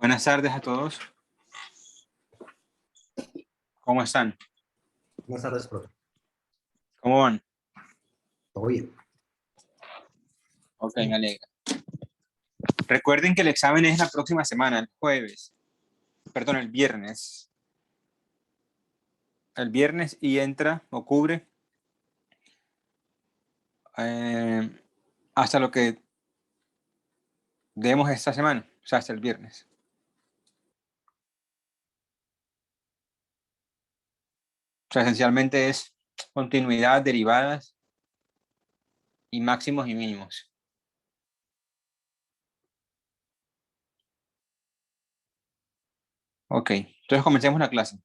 Buenas tardes a todos. ¿Cómo están? Buenas tardes, profe. ¿Cómo van? Todo bien. Ok, me alegra. Recuerden que el examen es la próxima semana, el jueves. Perdón, el viernes. El viernes y entra o cubre hasta lo que demos esta semana, o sea, hasta el viernes. O sea, esencialmente es continuidad, derivadas y máximos y mínimos. Ok, entonces comencemos la clase.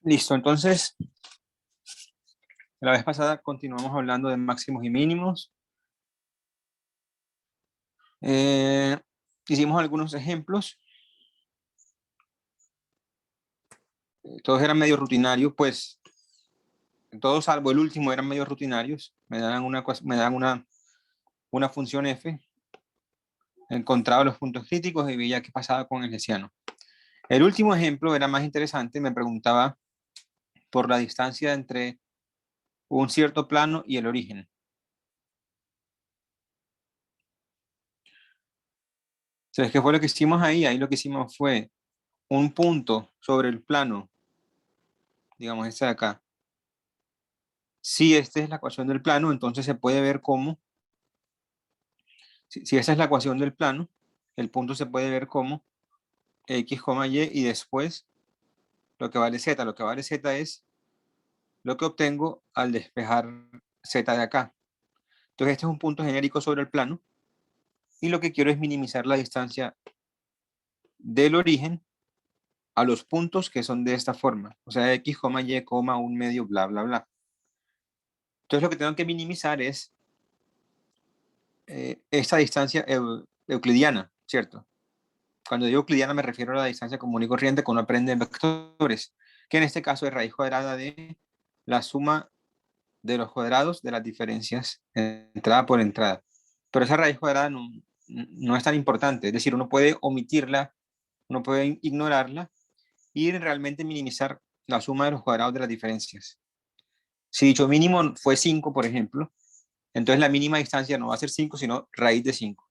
Listo, entonces, la vez pasada continuamos hablando de máximos y mínimos. Hicimos algunos ejemplos. Todos eran medio rutinarios, pues todos salvo el último eran medio rutinarios. Me dan una función f, encontraba los puntos críticos y veía qué pasaba con el hessiano. El último ejemplo era más interesante, me preguntaba por la distancia entre un cierto plano y el origen. Entonces, ¿qué fue lo que hicimos ahí? Ahí lo que hicimos fue un punto sobre el plano, digamos este de acá. Si esta es la ecuación del plano, entonces se puede ver cómo, si esa es la ecuación del plano, el punto se puede ver como x, y después lo que vale z. Lo que vale z es lo que obtengo al despejar z de acá. Entonces este es un punto genérico sobre el plano y lo que quiero es minimizar la distancia del origen a los puntos que son de esta forma. O sea, x, y, un medio, bla, bla, bla. Entonces lo que tengo que minimizar es esta distancia euclidiana, ¿cierto? Cuando digo euclidiana me refiero a la distancia común y corriente que uno aprende en vectores, que en este caso es raíz cuadrada de la suma de los cuadrados de las diferencias entrada por entrada. Pero esa raíz cuadrada no es tan importante, es decir, uno puede omitirla, uno puede ignorarla y realmente minimizar la suma de los cuadrados de las diferencias. Si dicho mínimo fue 5, por ejemplo, entonces la mínima distancia no va a ser 5, sino raíz de 5.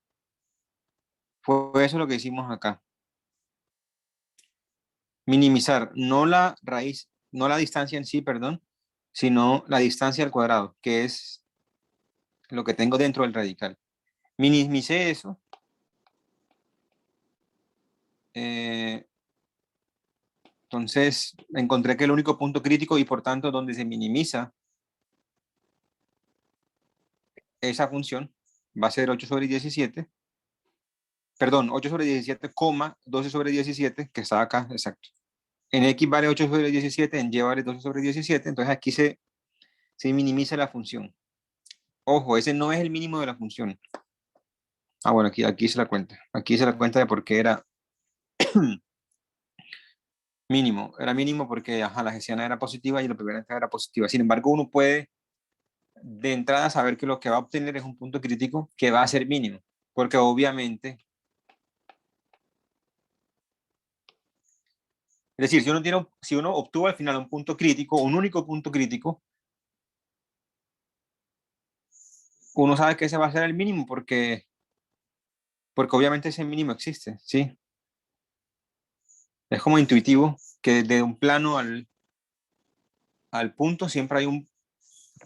Fue eso lo que hicimos acá. Minimizar no la raíz, no la distancia en sí, perdón, sino la distancia al cuadrado, que es lo que tengo dentro del radical. Minimicé eso. Entonces encontré que el único punto crítico y por tanto donde se minimiza esa función va a ser 8 sobre 17. Perdón, 8 sobre 17, 12 sobre 17, que está acá, exacto. En X vale 8 sobre 17, en Y vale 12 sobre 17, entonces aquí se minimiza la función. Ojo, ese no es el mínimo de la función. Ah, bueno, aquí se la cuenta. Aquí se la cuenta de por qué era mínimo. Era mínimo porque la hessiana era positiva y la primera entrada era positiva. Sin embargo, uno puede de entrada saber que lo que va a obtener es un punto crítico que va a ser mínimo. Porque obviamente, es decir, si uno obtuvo al final un punto crítico, un único punto crítico, uno sabe que ese va a ser el mínimo porque obviamente ese mínimo existe, ¿sí? Es como intuitivo que de un plano al punto siempre hay un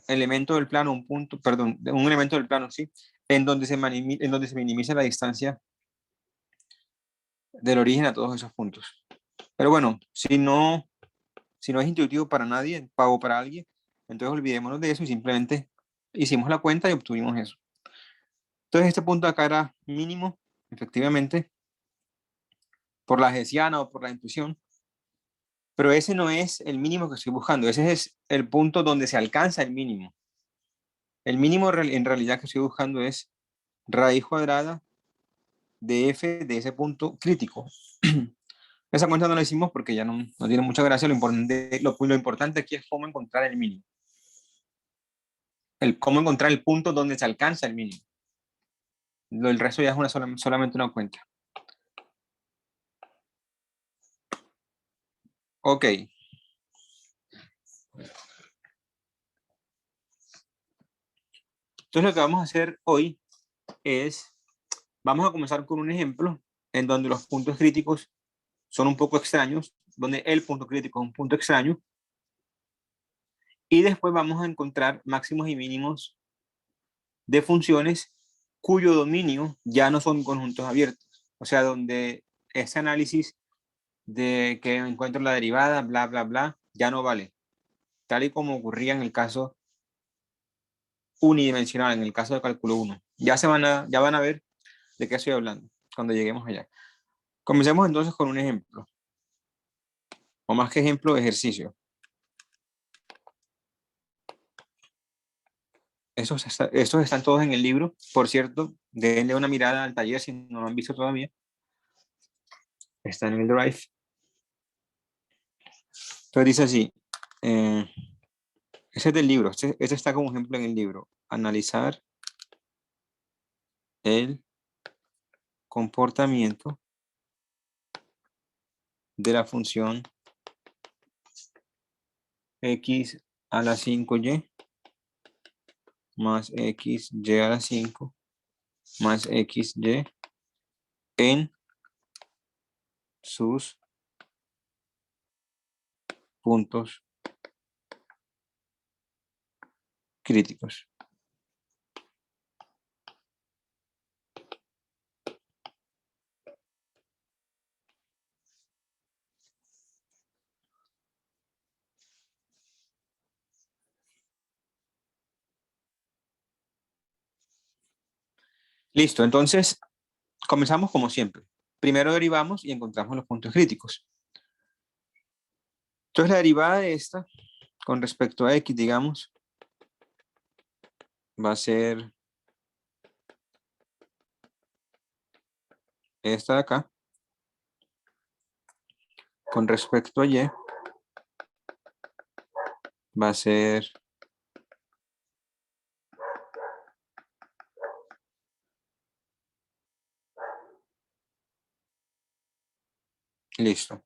elemento del plano, un punto, perdón, un elemento del plano, ¿sí? En donde se minimiza la distancia del origen a todos esos puntos. Pero bueno, si no es intuitivo para nadie, pago para alguien, entonces olvidémonos de eso y simplemente hicimos la cuenta y obtuvimos eso. Entonces este punto acá era mínimo, efectivamente, por la hessiana o por la intuición, pero ese no es el mínimo que estoy buscando, ese es el punto donde se alcanza el mínimo. El mínimo en realidad que estoy buscando es raíz cuadrada de f de ese punto crítico. Esa cuenta no la hicimos porque ya no tiene mucha gracia. Lo importante aquí es cómo encontrar el mínimo. Cómo encontrar el punto donde se alcanza el mínimo. El resto ya es solamente una cuenta. Ok. Entonces lo que vamos a hacer hoy es, vamos a comenzar con un ejemplo en donde los puntos críticos son un poco extraños, donde el punto crítico es un punto extraño, y después vamos a encontrar máximos y mínimos de funciones cuyo dominio ya no son conjuntos abiertos, o sea, donde ese análisis de que encuentro la derivada, bla, bla, bla, ya no vale, tal y como ocurría en el caso unidimensional, en el caso de cálculo 1. Ya van a ver de qué estoy hablando cuando lleguemos allá. Comencemos entonces con un ejemplo, o más que ejemplo, ejercicio. Estos están todos en el libro. Por cierto, denle una mirada al taller si no lo han visto todavía. Está en el Drive. Entonces dice así. Ese es del libro. Este está como ejemplo en el libro. Analizar el comportamiento de la función x a la 5y más xy a la 5 más xy en sus puntos críticos. Listo, entonces comenzamos como siempre. Primero derivamos y encontramos los puntos críticos. Entonces la derivada de esta con respecto a x, digamos, va a ser esta de acá. Con respecto a y, va a ser listo.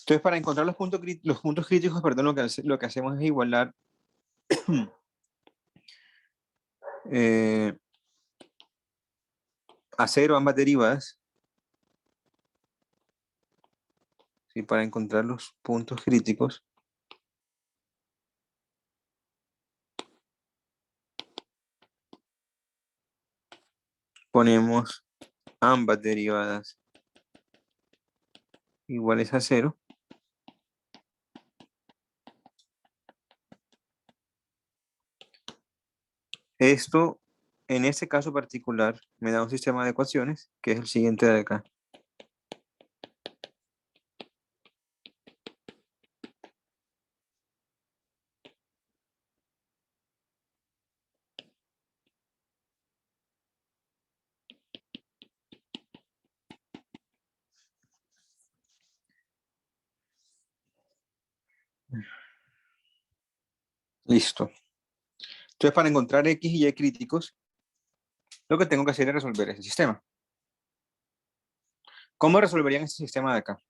Entonces, para encontrar los puntos críticos, perdón, lo que hacemos es igualar a cero ambas derivadas. ¿Sí? Para encontrar los puntos críticos. Ponemos ambas derivadas iguales a cero. Esto, en este caso particular, me da un sistema de ecuaciones, que es el siguiente de acá. Listo. Entonces, para encontrar x y y críticos, lo que tengo que hacer es resolver ese sistema. ¿Cómo resolverían este sistema de acá?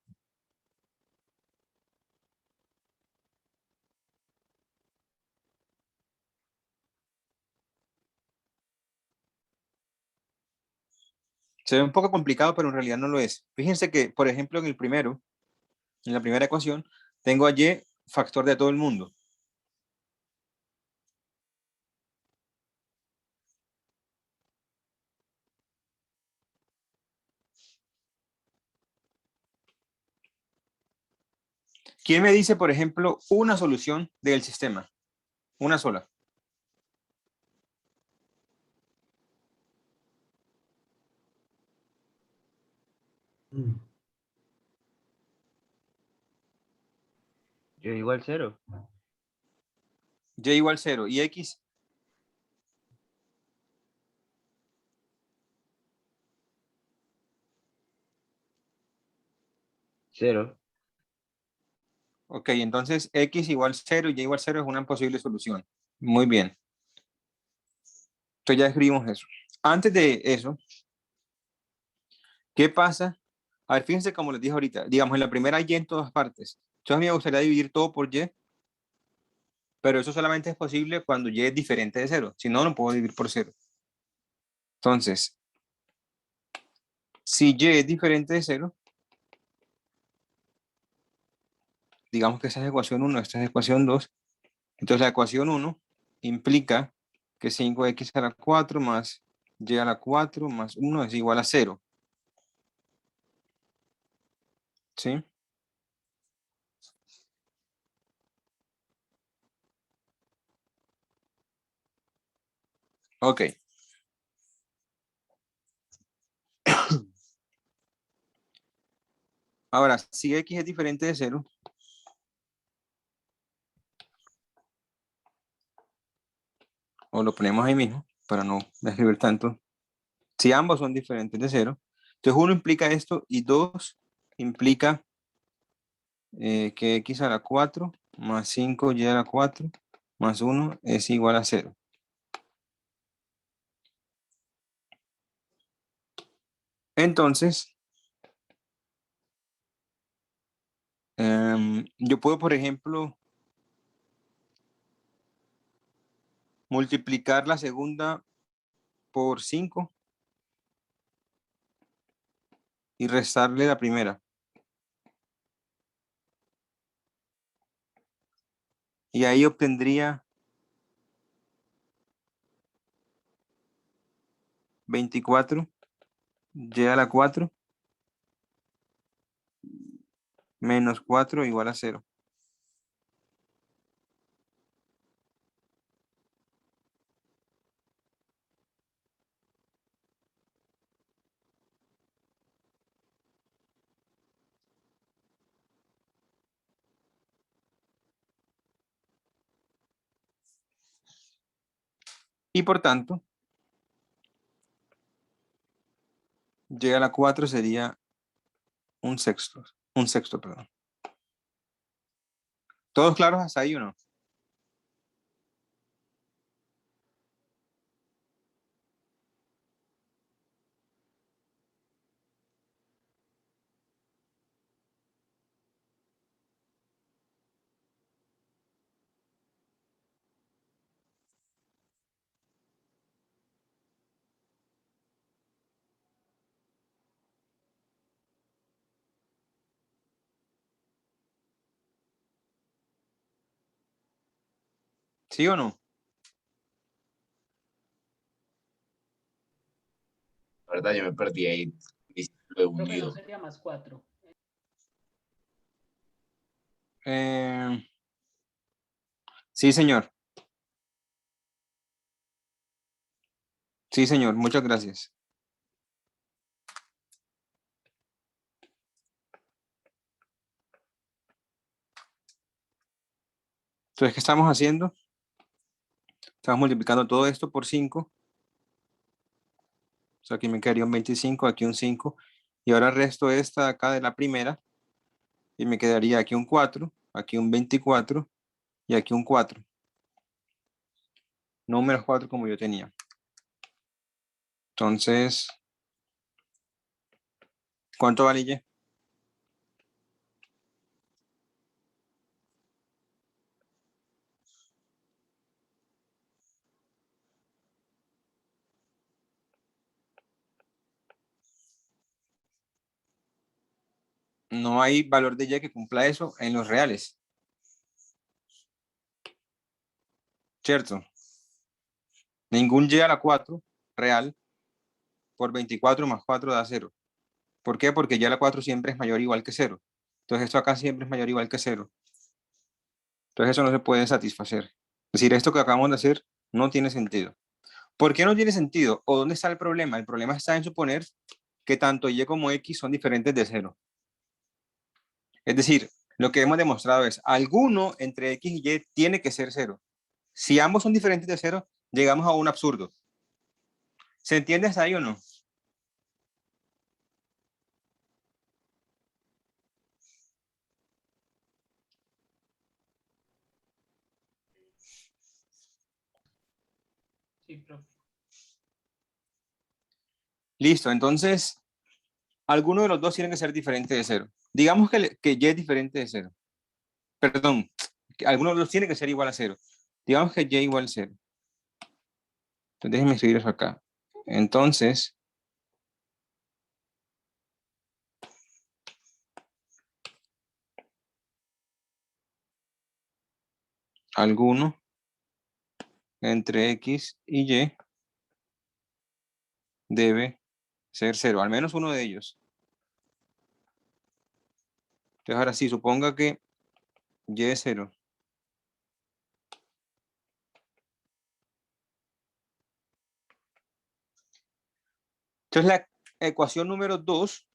Se ve un poco complicado, pero en realidad no lo es. Fíjense que, por ejemplo, en la primera ecuación, tengo a y factor de todo el mundo. ¿Quién me dice, por ejemplo, una solución del sistema? Una sola. Y igual 0. Y igual 0. ¿Y x? 0. Ok, entonces x igual 0 y y igual 0 es una posible solución. Muy bien. Entonces ya escribimos eso. Antes de eso, ¿qué pasa? A ver, fíjense como les dije ahorita. Digamos, en la primera y en todas partes. Entonces a mí me gustaría dividir todo por y, pero eso solamente es posible cuando y es diferente de 0. Si no, no puedo dividir por 0. Entonces, si y es diferente de 0, digamos que esta es ecuación 1, esta es ecuación 2. Entonces la ecuación 1 implica que 5x a la 4 más y a la 4 más 1 es igual a 0. ¿Sí? Ok. Ahora, si x es diferente de 0, o lo ponemos ahí mismo, para no escribir tanto. Si ambos son diferentes de 0, entonces 1 implica esto y 2 implica que x a la 4 más 5y a la 4 más 1 es igual a 0. Entonces, yo puedo, por ejemplo, multiplicar la segunda por 5 y restarle la primera. Y ahí obtendría 24 y a la 4 menos 4 igual a 0. Y por tanto, y a la 4 sería un sexto, perdón. ¿Todos claros hasta ahí o no? ¿Sí o no? La verdad, yo me perdí ahí. Lo he Profe, no hundido. sería más 4. Sí, señor. Sí, señor. Muchas gracias. Entonces, ¿qué estamos haciendo? Estamos multiplicando todo esto por 5. O sea, aquí me quedaría un 25, aquí un 5. Y ahora resto esta de acá de la primera. Y me quedaría aquí un 4, aquí un 24 y aquí un 4. No un menos 4 como yo tenía. Entonces, ¿cuánto vale Y? No hay valor de Y que cumpla eso en los reales. ¿Cierto? Ningún Y a la 4 real por 24 más 4 da 0. ¿Por qué? Porque Y a la 4 siempre es mayor o igual que 0. Entonces esto acá siempre es mayor o igual que 0. Entonces eso no se puede satisfacer. Es decir, esto que acabamos de hacer no tiene sentido. ¿Por qué no tiene sentido? ¿O dónde está el problema? El problema está en suponer que tanto Y como X son diferentes de 0. Es decir, lo que hemos demostrado es alguno entre X y Y tiene que ser 0. Si ambos son diferentes de 0, llegamos a un absurdo. ¿Se entiende hasta ahí o no? Listo, entonces, alguno de los dos tiene que ser diferente de 0. Digamos que y es diferente de 0. Perdón, que alguno de los dos tiene que ser igual a 0. Digamos que y igual a 0. Entonces, déjenme escribir eso acá. Entonces, alguno entre x y y debe ser 0, al menos uno de ellos. Entonces, ahora sí, suponga que y es 0. Entonces, la ecuación número 2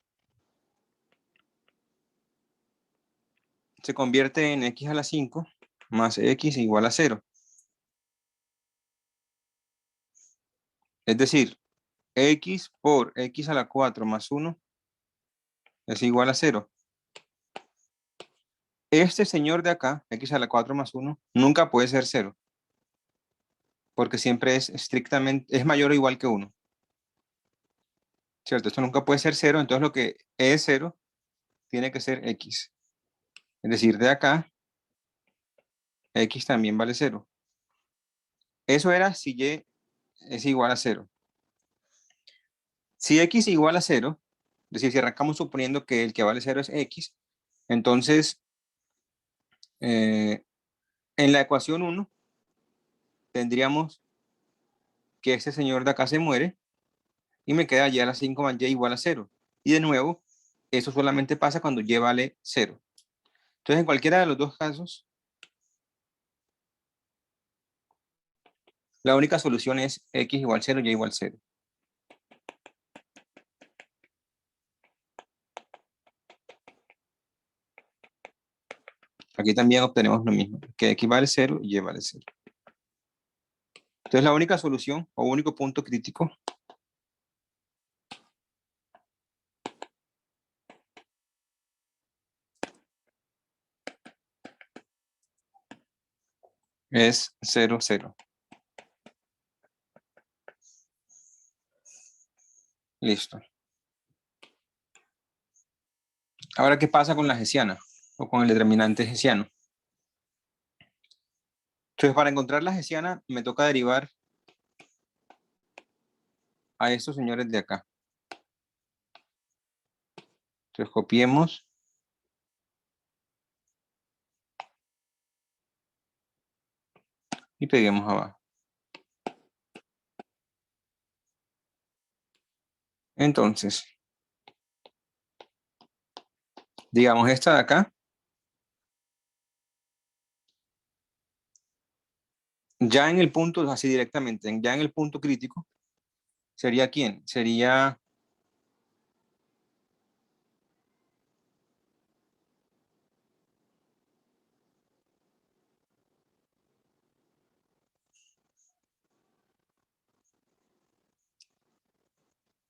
se convierte en x a la 5 más x igual a 0. Es decir, x por x a la 4 más 1 es igual a 0. Este señor de acá, x a la 4 más 1, nunca puede ser 0, porque siempre es estrictamente, es mayor o igual que 1. ¿Cierto? Esto nunca puede ser 0, entonces lo que es 0 tiene que ser x. Es decir, de acá, x también vale 0. Eso era si y es igual a 0. Si x igual a 0, es decir, si arrancamos suponiendo que el que vale 0 es x, entonces en la ecuación 1 tendríamos que este señor de acá se muere y me queda y a la 5 más y igual a 0. Y de nuevo, eso solamente pasa cuando y vale 0. Entonces, en cualquiera de los dos casos, la única solución es x igual 0, y igual 0. Aquí también obtenemos lo mismo, que x vale 0 y y vale 0. Entonces, la única solución o único punto crítico es 0, 0. Listo. Ahora, ¿qué pasa con la hessiana o con el determinante hessiano? Entonces, para encontrar la hessiana, me toca derivar a estos señores de acá. Entonces, copiemos. Y peguemos abajo. Entonces, digamos esta de acá, ya en el punto, así directamente, ya en el punto crítico, ¿sería quién? Sería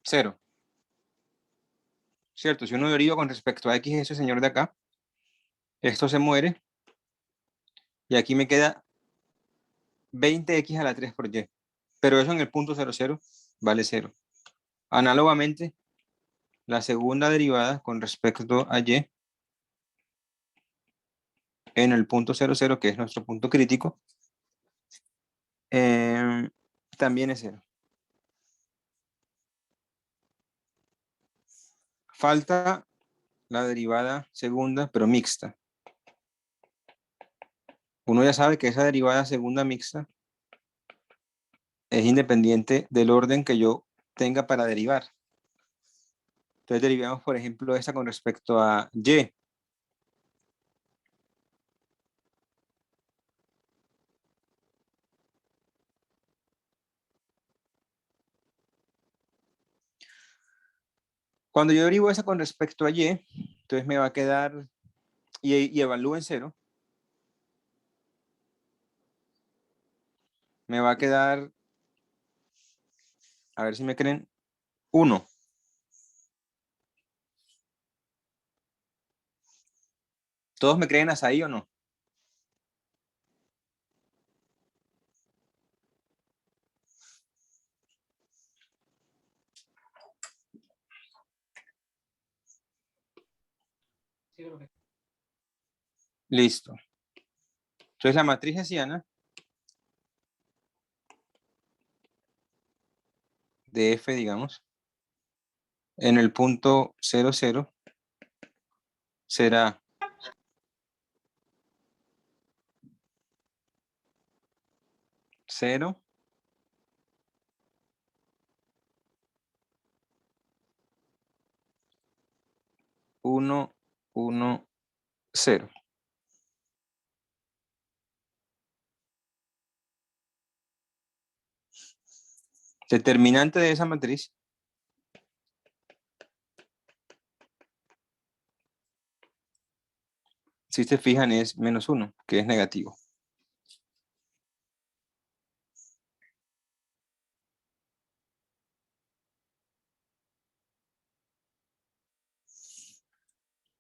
cero, ¿cierto? Si uno deriva con respecto a x, ese señor de acá, esto se muere, y aquí me queda 20x a la 3 por y. Pero eso en el punto 0, 0 vale 0. Análogamente, la segunda derivada con respecto a y en el punto 0, 0, que es nuestro punto crítico, también es 0. Falta la derivada segunda, pero mixta. Uno ya sabe que esa derivada segunda mixta es independiente del orden que yo tenga para derivar. Entonces derivamos, por ejemplo, esta con respecto a y. Cuando yo derivo esa con respecto a y, entonces me va a quedar, y evalúo en 0, me va a quedar, a ver si me creen, 1. ¿Todos me creen hasta ahí o no? Listo. Entonces la matriz hessiana de F, digamos, en el punto 0, 0 será cero, 1, 1, 0. Determinante de esa matriz si se fijan es menos 1, que es negativo.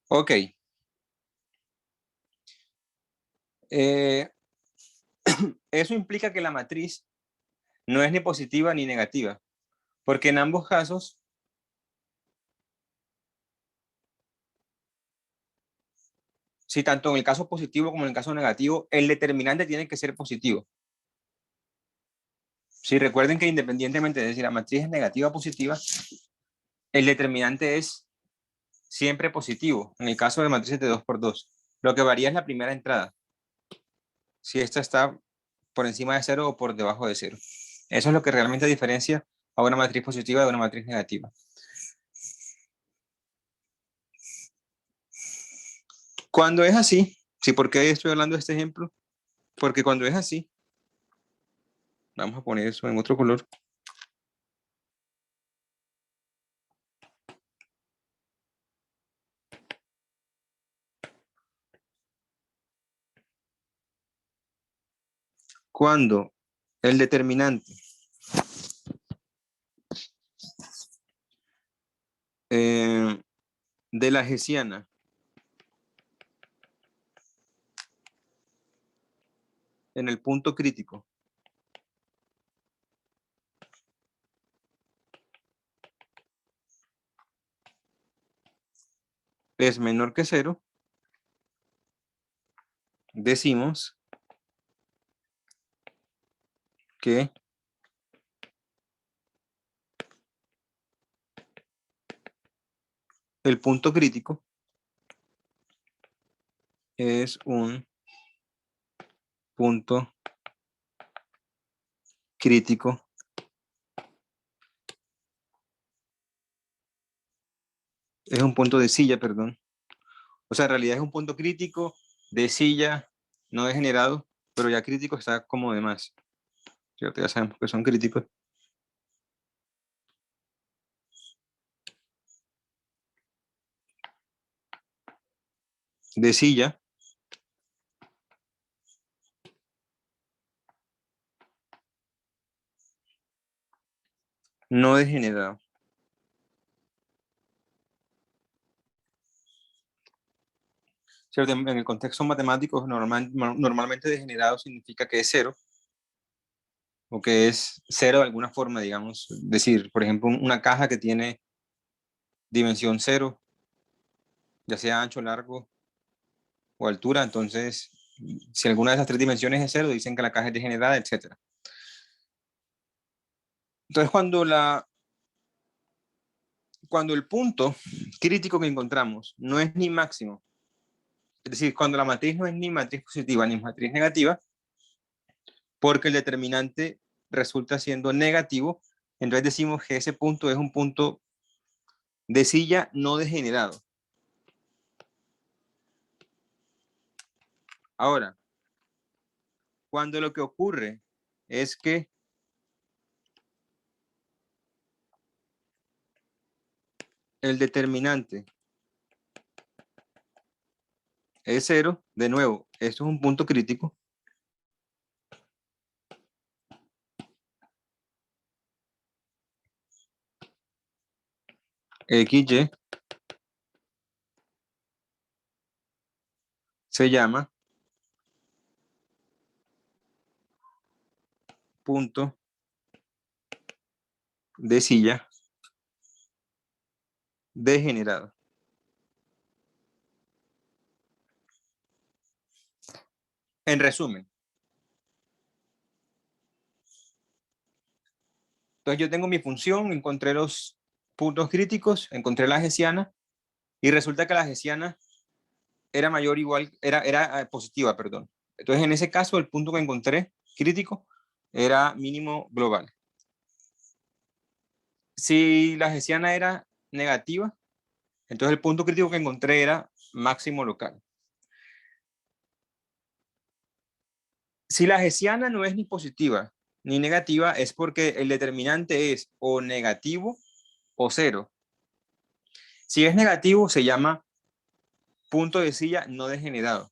Ok. Eso implica que la matriz no es ni positiva ni negativa, porque en ambos casos si tanto en el caso positivo como en el caso negativo, el determinante tiene que ser positivo. Si recuerden que independientemente de si la matriz es negativa o positiva, el determinante es siempre positivo, en el caso de matrices de 2 por 2. Lo que varía es la primera entrada, si esta está por encima de 0 o por debajo de 0. Eso es lo que realmente diferencia a una matriz positiva de una matriz negativa. Cuando es así, ¿sí? ¿Por qué estoy hablando de este ejemplo? Porque cuando es así, vamos a poner eso en otro color. Cuando el determinante de la hessiana en el punto crítico es menor que 0, decimos que el punto crítico es un punto crítico es un punto de silla, perdón. O sea, en realidad es un punto crítico de silla no degenerado, pero ya crítico está como de más. ¿Cierto? Ya sabemos que son críticos. De silla no degenerado. ¿Cierto? En el contexto matemático, normalmente degenerado significa que es 0, o que es 0 de alguna forma, digamos. Decir, por ejemplo, una caja que tiene dimensión 0, ya sea ancho, largo o altura, entonces, si alguna de esas tres dimensiones es 0, dicen que la caja es degenerada, etc. Entonces, cuando el punto crítico que encontramos no es ni máximo, es decir, cuando la matriz no es ni matriz positiva ni matriz negativa, porque el determinante resulta siendo negativo, entonces decimos que ese punto es un punto de silla no degenerado. Ahora, cuando lo que ocurre es que el determinante es 0, de nuevo, esto es un punto crítico, XY se llama punto de silla degenerado. En resumen, entonces yo tengo mi función, encontré los puntos críticos, encontré la hessiana y resulta que la hessiana era mayor o igual, era positiva, perdón. Entonces en ese caso el punto que encontré crítico era mínimo global. Si la hessiana era negativa, entonces el punto crítico que encontré era máximo local. Si la hessiana no es ni positiva ni negativa, es porque el determinante es o negativo o cero. Si es negativo, se llama punto de silla no degenerado.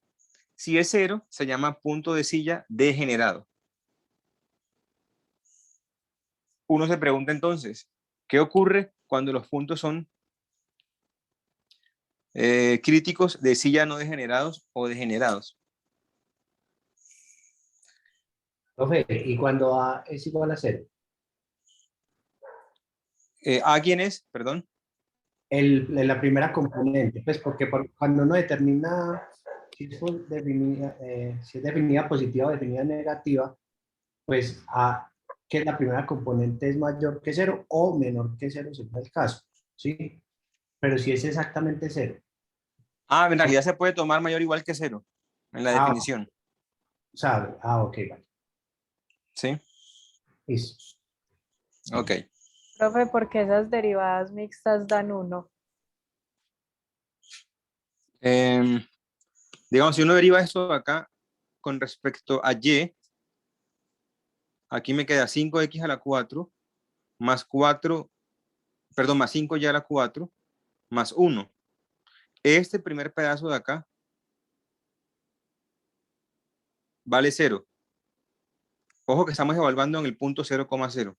Si es cero, se llama punto de silla degenerado. Uno se pregunta entonces, ¿qué ocurre cuando los puntos son críticos de silla no degenerados o degenerados? Profe, ¿y cuando A es igual a 0? ¿A quién es? Perdón. La primera componente, pues porque cuando uno determina si es definida positiva o definida negativa, pues A, que es la primera componente, es mayor que 0 o menor que 0, según el caso, ¿sí? Pero si es exactamente 0. En realidad se puede tomar mayor o igual que cero en la Ah, definición. ok, vale. ¿Sí? Listo. Ok. Profe, ¿por qué esas derivadas mixtas dan 1? Digamos, si uno deriva esto de acá con respecto a y, aquí me queda 5x a la 4 más 4, perdón, más 5y a la 4 más 1. Este primer pedazo de acá vale 0. Ojo que estamos evaluando en el punto 0,0.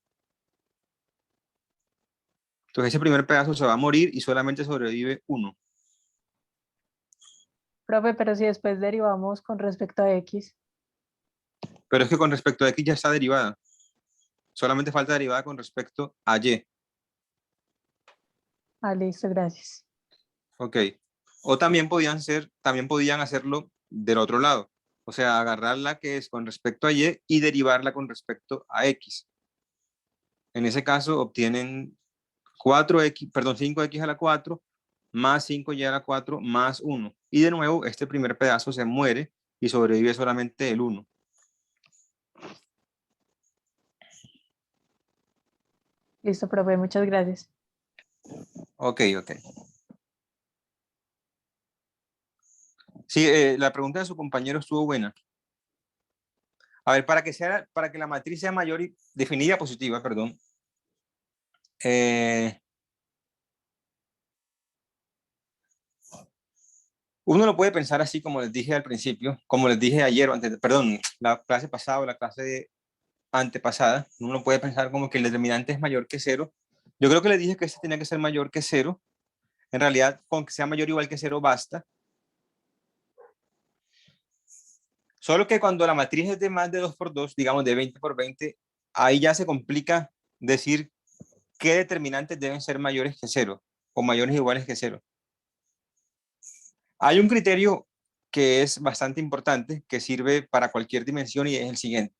Entonces ese primer pedazo se va a morir y solamente sobrevive 1. Profe, pero si después derivamos con respecto a x. Pero es que con respecto a x ya está derivada. Solamente falta derivada con respecto a y. Ah, listo, gracias. Ok. O también podían hacerlo del otro lado. O sea, agarrar la que es con respecto a y derivarla con respecto a x. En ese caso obtienen 5x a la 4 más 5y a la 4 más 1. Y de nuevo, este primer pedazo se muere y sobrevive solamente el 1. Listo, profe, muchas gracias. Ok. Sí, la pregunta de su compañero estuvo buena. A ver, para que la matriz sea mayor y definida positiva, perdón, uno lo puede pensar así como les dije al principio, como les dije ayer, perdón, la clase pasada o la clase antepasada, uno puede pensar como que el determinante es mayor que 0. Yo creo que les dije que este tenía que ser mayor que 0. En realidad, con que sea mayor o igual que 0 basta. Solo que cuando la matriz es de más de 2 por 2, digamos de 20 por 20, ahí ya se complica decir qué determinantes deben ser mayores que 0 o mayores o iguales que 0. Hay un criterio que es bastante importante, que sirve para cualquier dimensión y es el siguiente.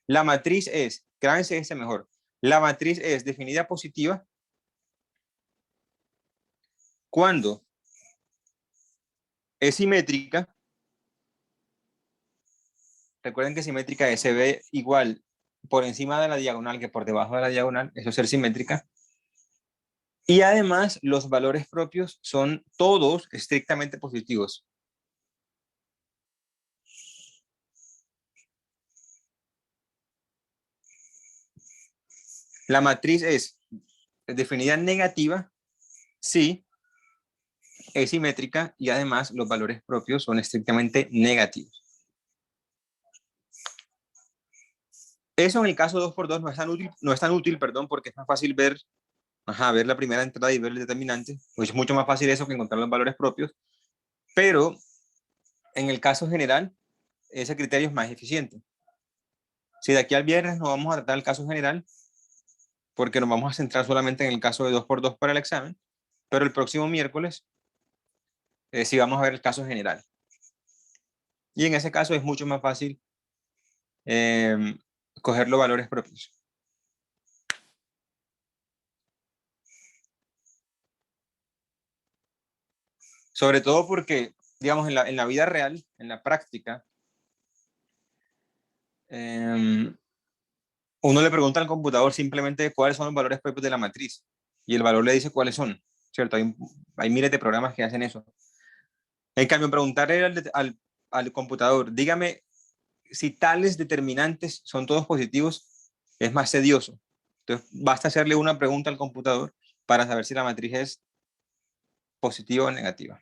La matriz es, grábense este mejor, la matriz es definida positiva cuando es simétrica. Recuerden que simétrica es se ve igual por encima de la diagonal que por debajo de la diagonal, eso es ser simétrica. Y además los valores propios son todos estrictamente positivos. La matriz es definida negativa si es simétrica y además los valores propios son estrictamente negativos. Eso en el caso 2×2 no es tan útil, perdón, porque es más fácil ver la primera entrada y ver el determinante. Pues es mucho más fácil eso que encontrar los valores propios. Pero en el caso general, ese criterio es más eficiente. Si de aquí al viernes no vamos a tratar el caso general, porque nos vamos a centrar solamente en el caso de 2×2 para el examen, pero el próximo miércoles sí vamos a ver el caso general. Y en ese caso es mucho más fácil coger los valores propios. Sobre todo porque, digamos, en la vida real, en la práctica, uno le pregunta al computador simplemente cuáles son los valores propios de la matriz y el valor le dice cuáles son, ¿cierto? Hay miles de programas que hacen eso. En cambio, preguntarle al computador, dígame si tales determinantes son todos positivos, es más tedioso. Entonces, basta hacerle una pregunta al computador para saber si la matriz es positiva o negativa.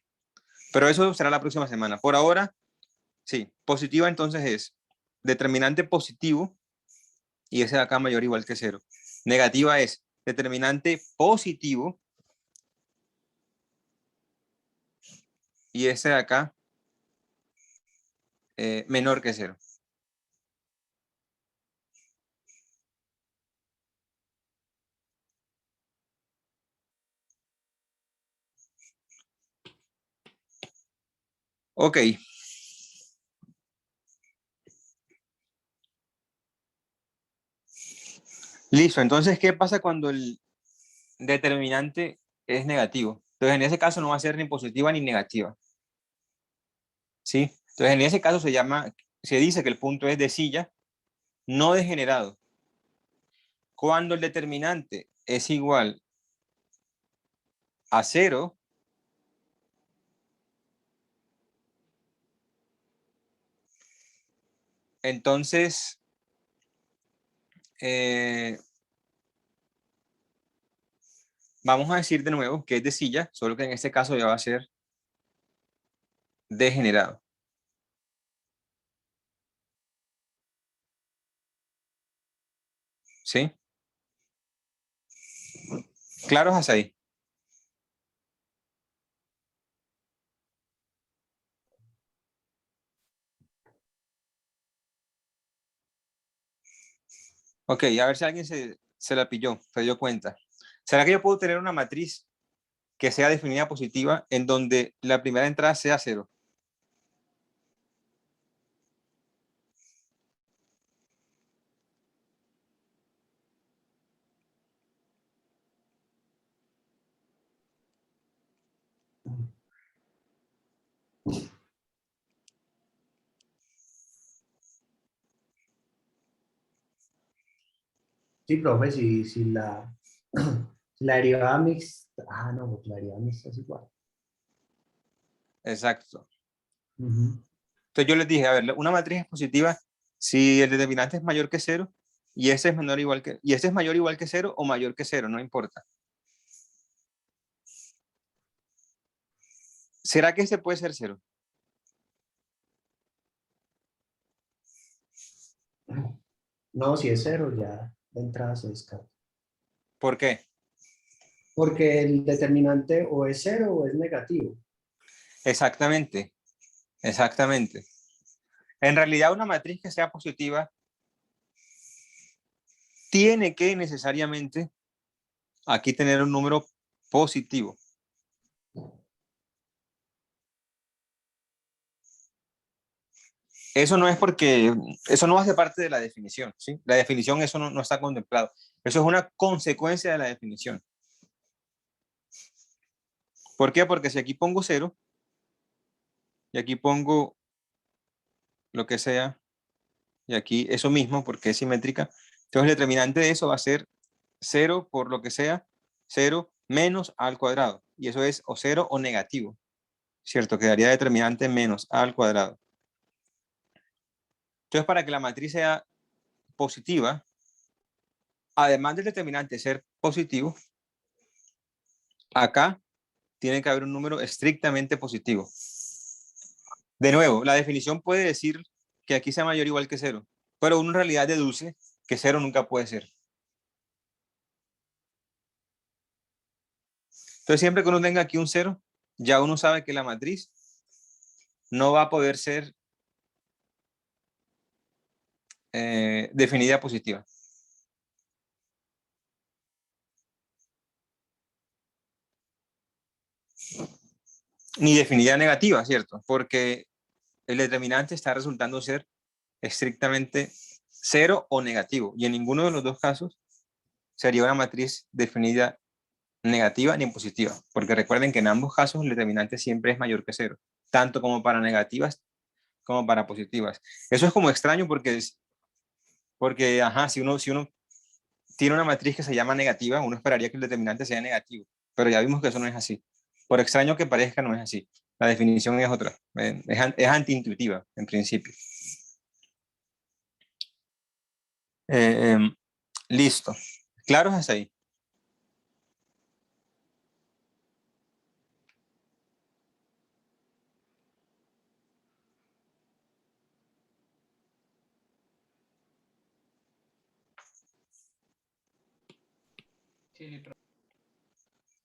Pero eso será la próxima semana. Por ahora, sí, positiva entonces es determinante positivo y ese de acá mayor o igual que 0. Negativa es determinante positivo y ese de acá menor que 0. Ok. Listo. Entonces, ¿qué pasa cuando el determinante es negativo? Entonces, en ese caso no va a ser ni positiva ni negativa. ¿Sí? Entonces, en ese caso se dice que el punto es de silla no degenerado. Cuando el determinante es igual a 0, entonces vamos a decir de nuevo que es de silla, solo que en este caso ya va a ser degenerado. ¿Sí? ¿Claros hasta ahí? Ok, a ver si alguien se la pilló, se dio cuenta. ¿Será que yo puedo tener una matriz que sea definida positiva en donde la primera entrada sea 0? Sí, profe, si la, si la derivada mixta, no, porque la derivada mixta es igual. Exacto. Ujú. Entonces yo les dije, a ver, una matriz es positiva si el determinante es mayor que 0 y ese es menor igual que, y ese es mayor igual que 0 o mayor que 0, no importa. ¿Será que este puede ser 0? No, si es 0, ya de entrada se descarta. ¿Por qué? Porque el determinante o es 0 o es negativo. Exactamente, exactamente. En realidad una matriz que sea positiva tiene que necesariamente aquí tener un número positivo. Eso no es porque, eso no hace parte de la definición, ¿sí? La definición, eso no está contemplado. Eso es una consecuencia de la definición. ¿Por qué? Porque si aquí pongo 0 y aquí pongo lo que sea y aquí eso mismo porque es simétrica, entonces el determinante de eso va a ser 0 por lo que sea, 0 menos a al cuadrado. Y eso es o 0 o negativo, ¿cierto? Quedaría determinante menos a al cuadrado. Entonces, para que la matriz sea positiva, además del determinante ser positivo, acá tiene que haber un número estrictamente positivo. De nuevo, la definición puede decir que aquí sea mayor o igual que 0, pero uno en realidad deduce que 0 nunca puede ser. Entonces, siempre que uno tenga aquí un 0, ya uno sabe que la matriz no va a poder ser definida positiva. Ni definida negativa, ¿cierto? Porque el determinante está resultando ser estrictamente cero o negativo. Y en ninguno de los dos casos sería una matriz definida negativa ni positiva. Porque recuerden que en ambos casos el determinante siempre es mayor que cero. Tanto como para negativas como para positivas. Eso es como extraño porque ajá, si uno tiene una matriz que se llama negativa, uno esperaría que el determinante sea negativo. Pero ya vimos que eso no es así. Por extraño que parezca, no es así. La definición es otra. Es antiintuitiva, en principio. Listo. ¿Claros hasta ahí?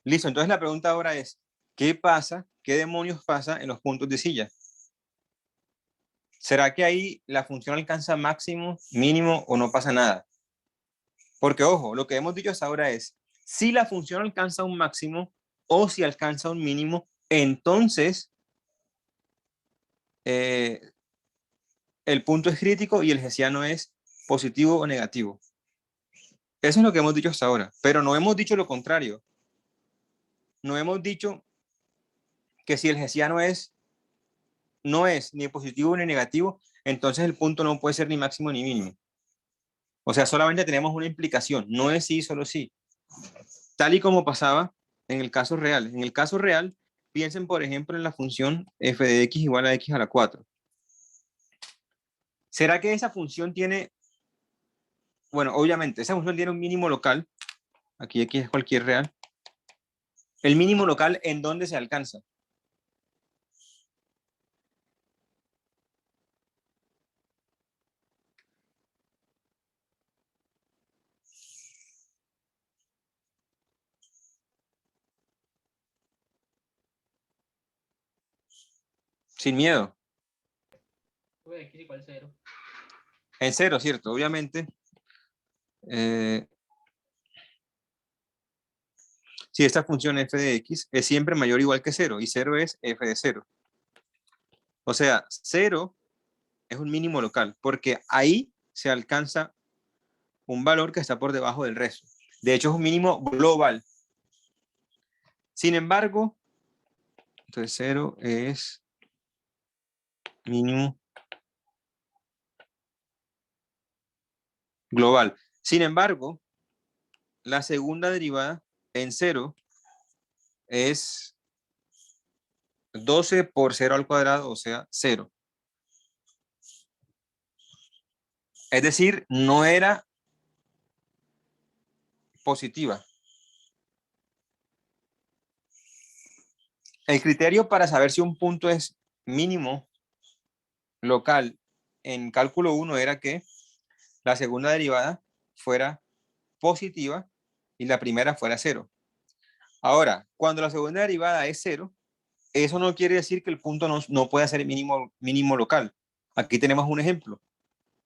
Listo. Entonces la pregunta ahora es, ¿qué pasa? ¿Qué demonios pasa en los puntos de silla? ¿Será que ahí la función alcanza máximo, mínimo o no pasa nada? Porque, ojo, lo que hemos dicho hasta ahora es, si la función alcanza un máximo o si alcanza un mínimo, entonces el punto es crítico y el hessiano es positivo o negativo. Eso es lo que hemos dicho hasta ahora, pero no hemos dicho lo contrario. No hemos dicho que si el hessiano no es ni positivo ni negativo, entonces el punto no puede ser ni máximo ni mínimo. O sea, solamente tenemos una implicación, no es sí, solo sí. Tal y como pasaba en el caso real. En el caso real, piensen, por ejemplo, en la función f de x igual a x a la 4. ¿Será que esa función tiene, bueno, obviamente, esa función tiene un mínimo local, aquí x es cualquier real, el mínimo local en dónde se alcanza? Sin miedo. X igual 0. En cero, ¿cierto? Obviamente. Si esta función f de x es siempre mayor o igual que 0, y 0 es f de 0. O sea, 0 es un mínimo local, porque ahí se alcanza un valor que está por debajo del resto. De hecho, es un mínimo global. Sin embargo, entonces 0 es mínimo global. Sin embargo, la segunda derivada en 0 es 12 por 0 al cuadrado, o sea, 0. Es decir, no era positiva. El criterio para saber si un punto es mínimo local en cálculo 1 era que la segunda derivada fuera positiva y la primera fuera 0. Ahora, cuando la segunda derivada es 0, eso no quiere decir que el punto no pueda ser mínimo local. Aquí tenemos un ejemplo.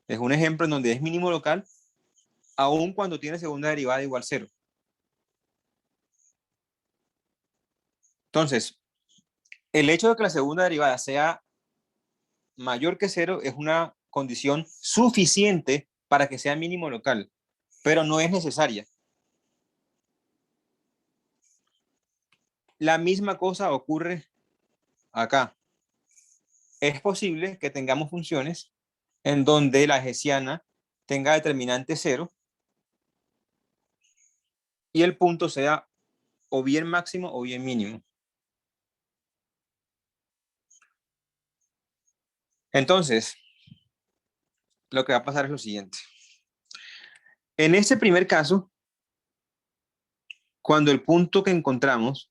Es un ejemplo en donde es mínimo local aun cuando tiene segunda derivada igual 0. Entonces, el hecho de que la segunda derivada sea mayor que 0 es una condición suficiente para que sea mínimo local, pero no es necesaria. La misma cosa ocurre acá. Es posible que tengamos funciones en donde la hessiana tenga determinante 0 y el punto sea o bien máximo o bien mínimo. Entonces, lo que va a pasar es lo siguiente. En este primer caso, cuando el punto que encontramos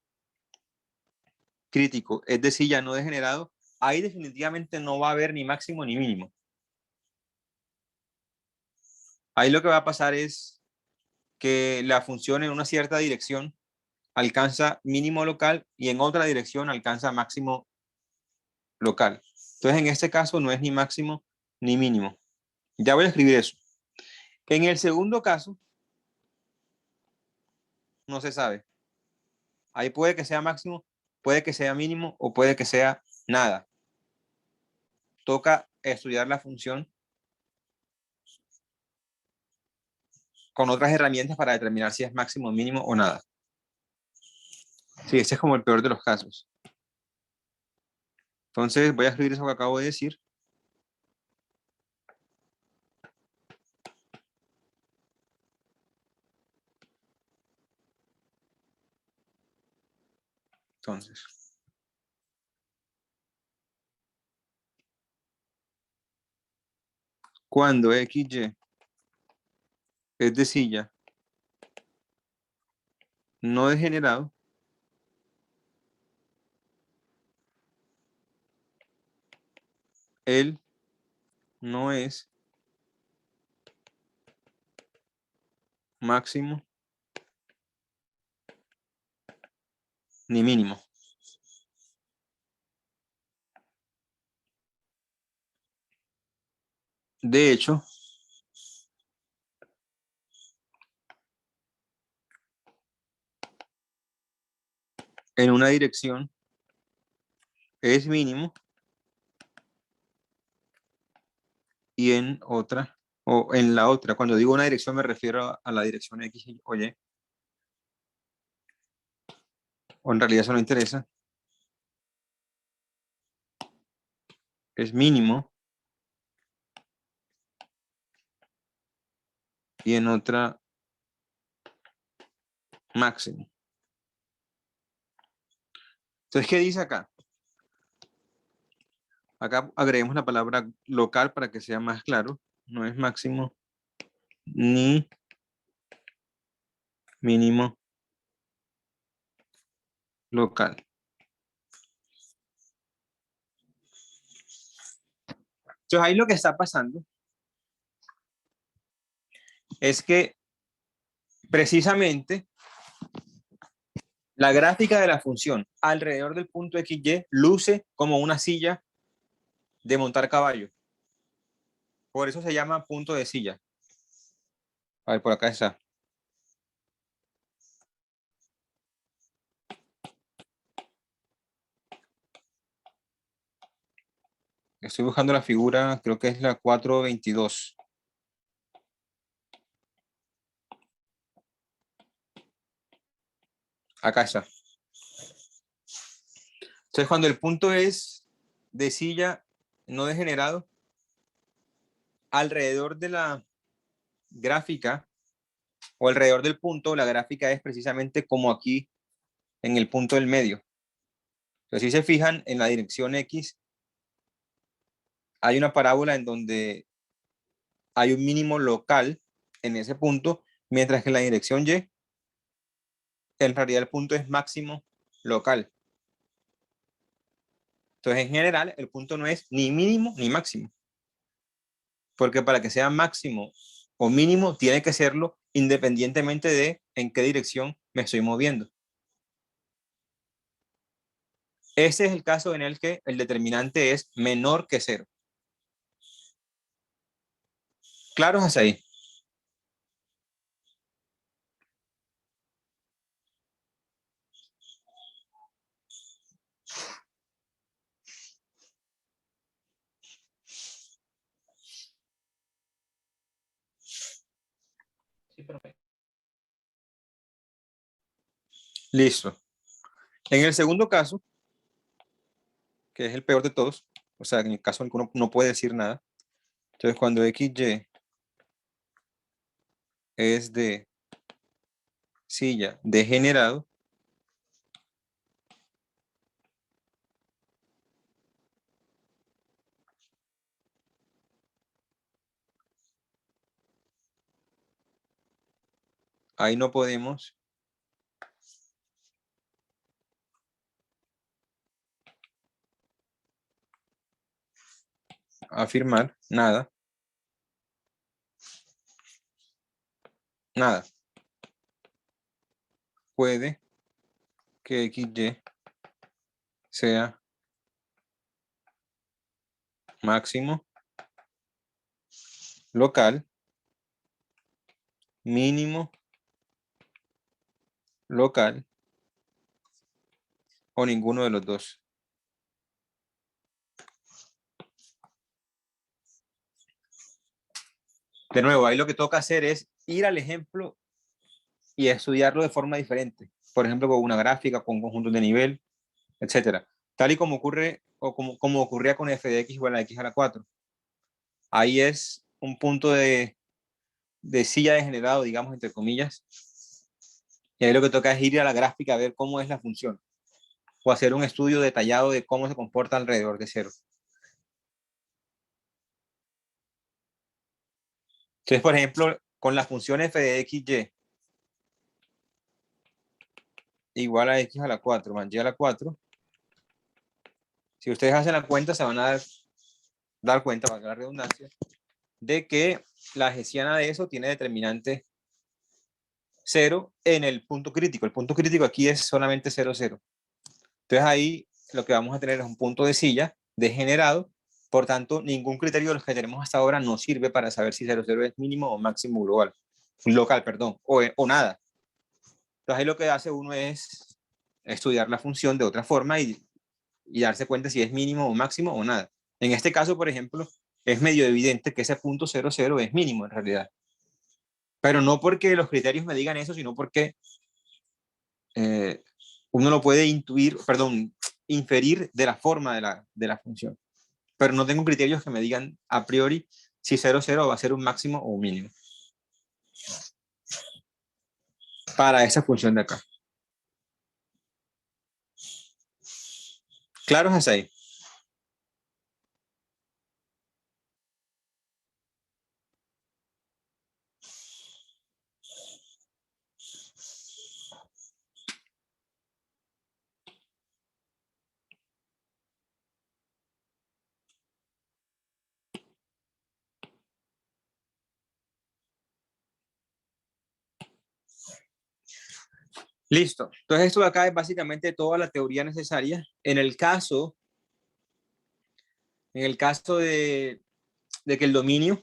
crítico es decir, ya no degenerado, ahí definitivamente no va a haber ni máximo ni mínimo. Ahí lo que va a pasar es que la función en una cierta dirección alcanza mínimo local y en otra dirección alcanza máximo local. Entonces, en este caso no es ni máximo ni mínimo. Ya voy a escribir eso. En el segundo caso, no se sabe. Ahí puede que sea máximo, puede que sea mínimo o puede que sea nada. toca estudiar la función con otras herramientas para determinar si es máximo, mínimo o nada. Sí, ese es como el peor de los casos. Entonces voy a escribir eso que acabo de decir. Entonces, cuando XY es de silla no degenerado, él no es máximo ni mínimo. De hecho, en una dirección es mínimo y en otra, o en la otra, cuando digo una dirección me refiero a la dirección X o Y, o en realidad eso no interesa, es mínimo y en otra máximo. Entonces, ¿qué dice acá? Acá agreguemos la palabra local para que sea más claro. No es máximo ni mínimo local. Entonces ahí lo que está pasando es que precisamente la gráfica de la función alrededor del punto XY luce como una silla de montar caballo. Por eso se llama punto de silla. A ver, por acá está. Estoy buscando la figura, creo que es la 422. Acá está. Entonces, cuando el punto es de silla no degenerado, alrededor de la gráfica o alrededor del punto, la gráfica es precisamente como aquí en el punto del medio. Entonces, si se fijan en la dirección X, hay una parábola en donde hay un mínimo local en ese punto, mientras que en la dirección Y, en realidad el punto es máximo local. Entonces, en general, el punto no es ni mínimo ni máximo. Porque para que sea máximo o mínimo, tiene que serlo independientemente de en qué dirección me estoy moviendo. Ese es el caso en el que el determinante es menor que 0. ¿Claros hasta ahí? Sí, profe. Listo. En el segundo caso, que es el peor de todos, o sea, en el caso en el que uno no puede decir nada, entonces cuando XY es de silla degenerado, ahí no podemos afirmar nada. Nada. Puede que XY sea máximo local, mínimo local o ninguno de los dos. De nuevo, ahí lo que toca hacer es ir al ejemplo y estudiarlo de forma diferente. Por ejemplo, con una gráfica, con conjuntos de nivel, etcétera. Tal y como ocurre, o como ocurría con f de x igual a x a la 4. Ahí es un punto de silla degenerado, digamos, entre comillas. Y ahí lo que toca es ir a la gráfica a ver cómo es la función. O hacer un estudio detallado de cómo se comporta alrededor de cero. Entonces, por ejemplo, con la función f de x, y igual a x a la 4 más y a la 4, si ustedes hacen la cuenta, se van a dar cuenta, para la redundancia, de que la hessiana de eso tiene determinante 0 en el punto crítico. El punto crítico aquí es solamente 0, 0. Entonces ahí lo que vamos a tener es un punto de silla degenerado. Por tanto, ningún criterio de los que tenemos hasta ahora nos sirve para saber si 0, 0 es mínimo o máximo global. Local, perdón, o nada. Entonces ahí lo que hace uno es estudiar la función de otra forma y darse cuenta si es mínimo o máximo o nada. En este caso, por ejemplo, es medio evidente que ese punto 0, 0 es mínimo en realidad. Pero no porque los criterios me digan eso, sino porque uno lo puede inferir de la forma de la función. Pero no tengo criterios que me digan a priori si 0, 0 va a ser un máximo o un mínimo. Para esa función de acá. ¿Claros hasta ahí? Listo. Entonces esto de acá es básicamente toda la teoría necesaria. En el caso de que el dominio,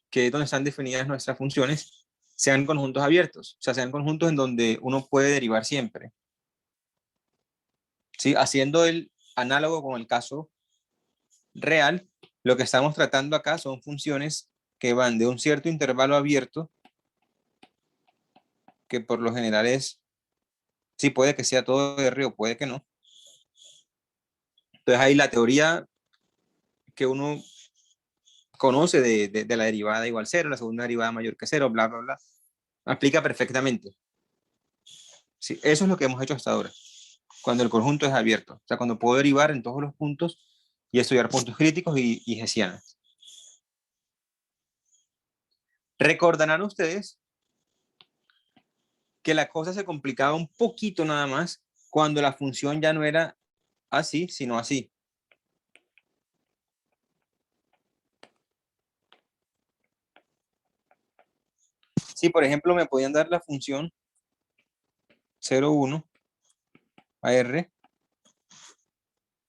que es donde están definidas nuestras funciones, sean conjuntos abiertos. O sea, sean conjuntos en donde uno puede derivar siempre. ¿Sí? Haciendo el análogo con el caso real, lo que estamos tratando acá son funciones que van de un cierto intervalo abierto, que por lo general es, sí, puede que sea todo R o puede que no. Entonces ahí la teoría que uno conoce de la derivada igual cero, la segunda derivada mayor que cero, bla, bla, bla, aplica perfectamente. Sí, eso es lo que hemos hecho hasta ahora, cuando el conjunto es abierto. O sea, cuando puedo derivar en todos los puntos y estudiar puntos críticos y hessianas. Recordarán ustedes que la cosa se complicaba un poquito nada más cuando la función ya no era así, sino así. Si, por ejemplo, me podían dar la función 0, 1 a R,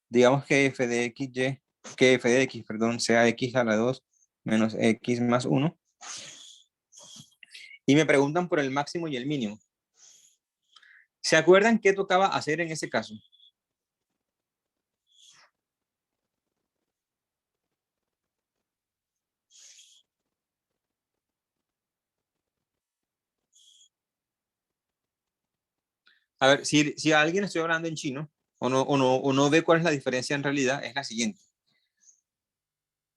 digamos que f de x, que f de x, perdón, sea x a la 2 menos x más 1, y me preguntan por el máximo y el mínimo. ¿Se acuerdan qué tocaba hacer en ese caso? A ver, si a alguien estoy hablando en chino o no ve cuál es la diferencia en realidad, es la siguiente.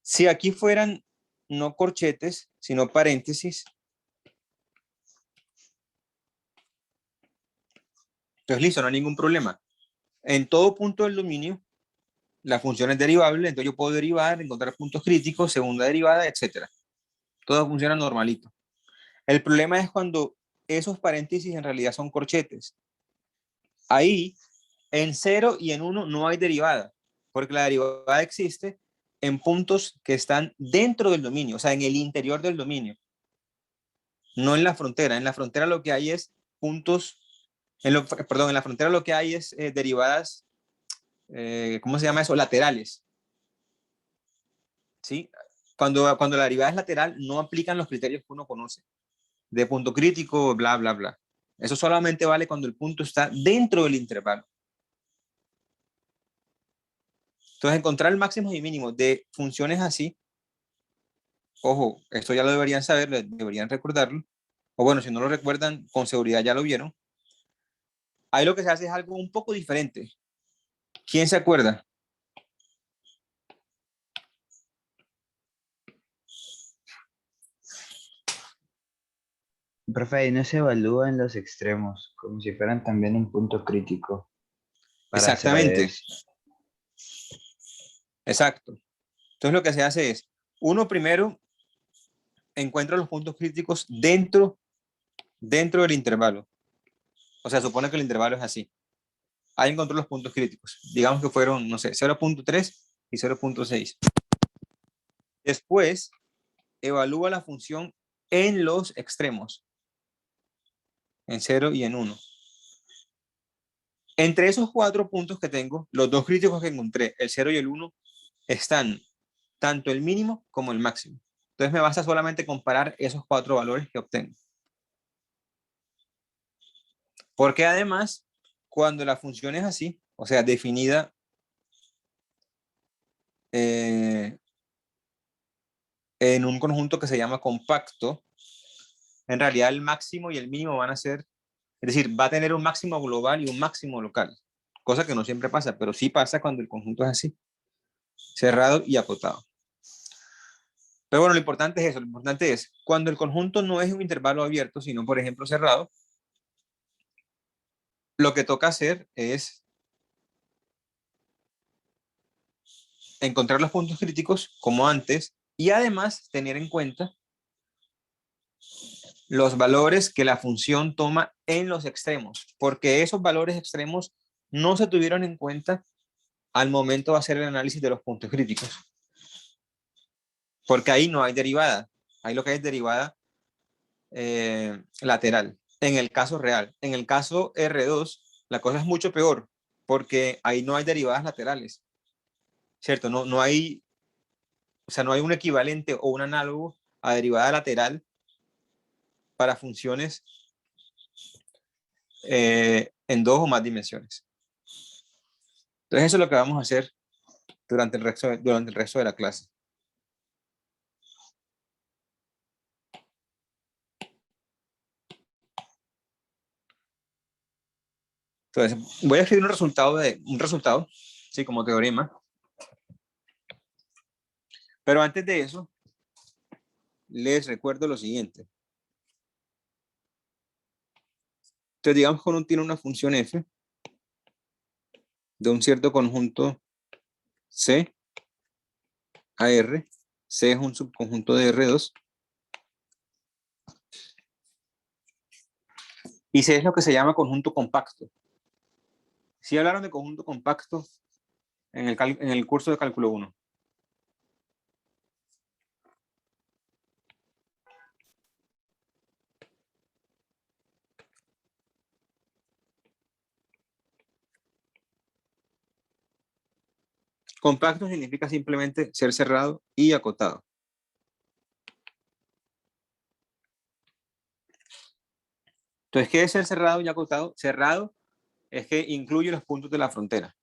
Si aquí fueran no corchetes, sino paréntesis, entonces listo, no hay ningún problema. En todo punto del dominio, la función es derivable, entonces yo puedo derivar, encontrar puntos críticos, segunda derivada, etc. Todo funciona normalito. El problema es cuando esos paréntesis en realidad son corchetes. Ahí, en 0 y en 1 no hay derivada, porque la derivada existe en puntos que están dentro del dominio, o sea, en el interior del dominio, no en la frontera. En la frontera lo que hay es puntos, en la frontera lo que hay es derivadas, ¿cómo se llama eso? Laterales. ¿Sí? Cuando la derivada es lateral, no aplican los criterios que uno conoce, de punto crítico, bla, bla, bla. Eso solamente vale cuando el punto está dentro del intervalo. Entonces, encontrar el máximo y mínimo de funciones así Ojo, esto ya lo deberían saber, deberían recordarlo. O bueno, si no lo recuerdan, con seguridad ya lo vieron. Ahí lo que se hace es algo un poco diferente. ¿Quién se acuerda? Profe, ahí no se evalúa en los extremos, como si fueran también un punto crítico para saber. Exactamente, exacto. Entonces lo que se hace es, uno primero encuentra los puntos críticos dentro del intervalo. O sea, supone que el intervalo es así. Ahí encontró los puntos críticos. Digamos que fueron, no sé, 0.3 y 0.6. Después, evalúa la función en los extremos, en 0 y en 1. Entre esos 4 puntos que tengo, los 2 críticos que encontré, el 0 y el 1, están tanto el mínimo como el máximo. Entonces me basta solamente comparar esos 4 valores que obtengo. Porque además, cuando la función es así, o sea, definida en un conjunto que se llama compacto, en realidad el máximo y el mínimo van a ser, es decir, va a tener un máximo global y un máximo local, cosa que no siempre pasa, pero sí pasa cuando el conjunto es así, cerrado y acotado. Pero bueno, lo importante es eso, lo importante es, cuando el conjunto no es un intervalo abierto, sino por ejemplo cerrado, lo que toca hacer es encontrar los puntos críticos como antes y además tener en cuenta los valores que la función toma en los extremos, porque esos valores extremos no se tuvieron en cuenta al momento de hacer el análisis de los puntos críticos, porque ahí no hay derivada, ahí lo que hay es derivada lateral, en el caso real. En el caso R2, la cosa es mucho peor, porque ahí no hay derivadas laterales, ¿cierto? No hay, o sea, no hay un equivalente o un análogo a derivada lateral para funciones en 2 o más dimensiones. Entonces eso es lo que vamos a hacer durante el resto de la clase. Entonces voy a escribir un resultado, sí, como teorema. Pero antes de eso, les recuerdo lo siguiente. Entonces digamos que uno tiene una función f de un cierto conjunto C a R. C es un subconjunto de R2. Y C es lo que se llama conjunto compacto. ¿Sí hablaron de conjunto compacto en el curso de cálculo 1? Compacto significa simplemente ser cerrado y acotado. Entonces, ¿qué es ser cerrado y acotado? Cerrado es que incluye los puntos de la frontera.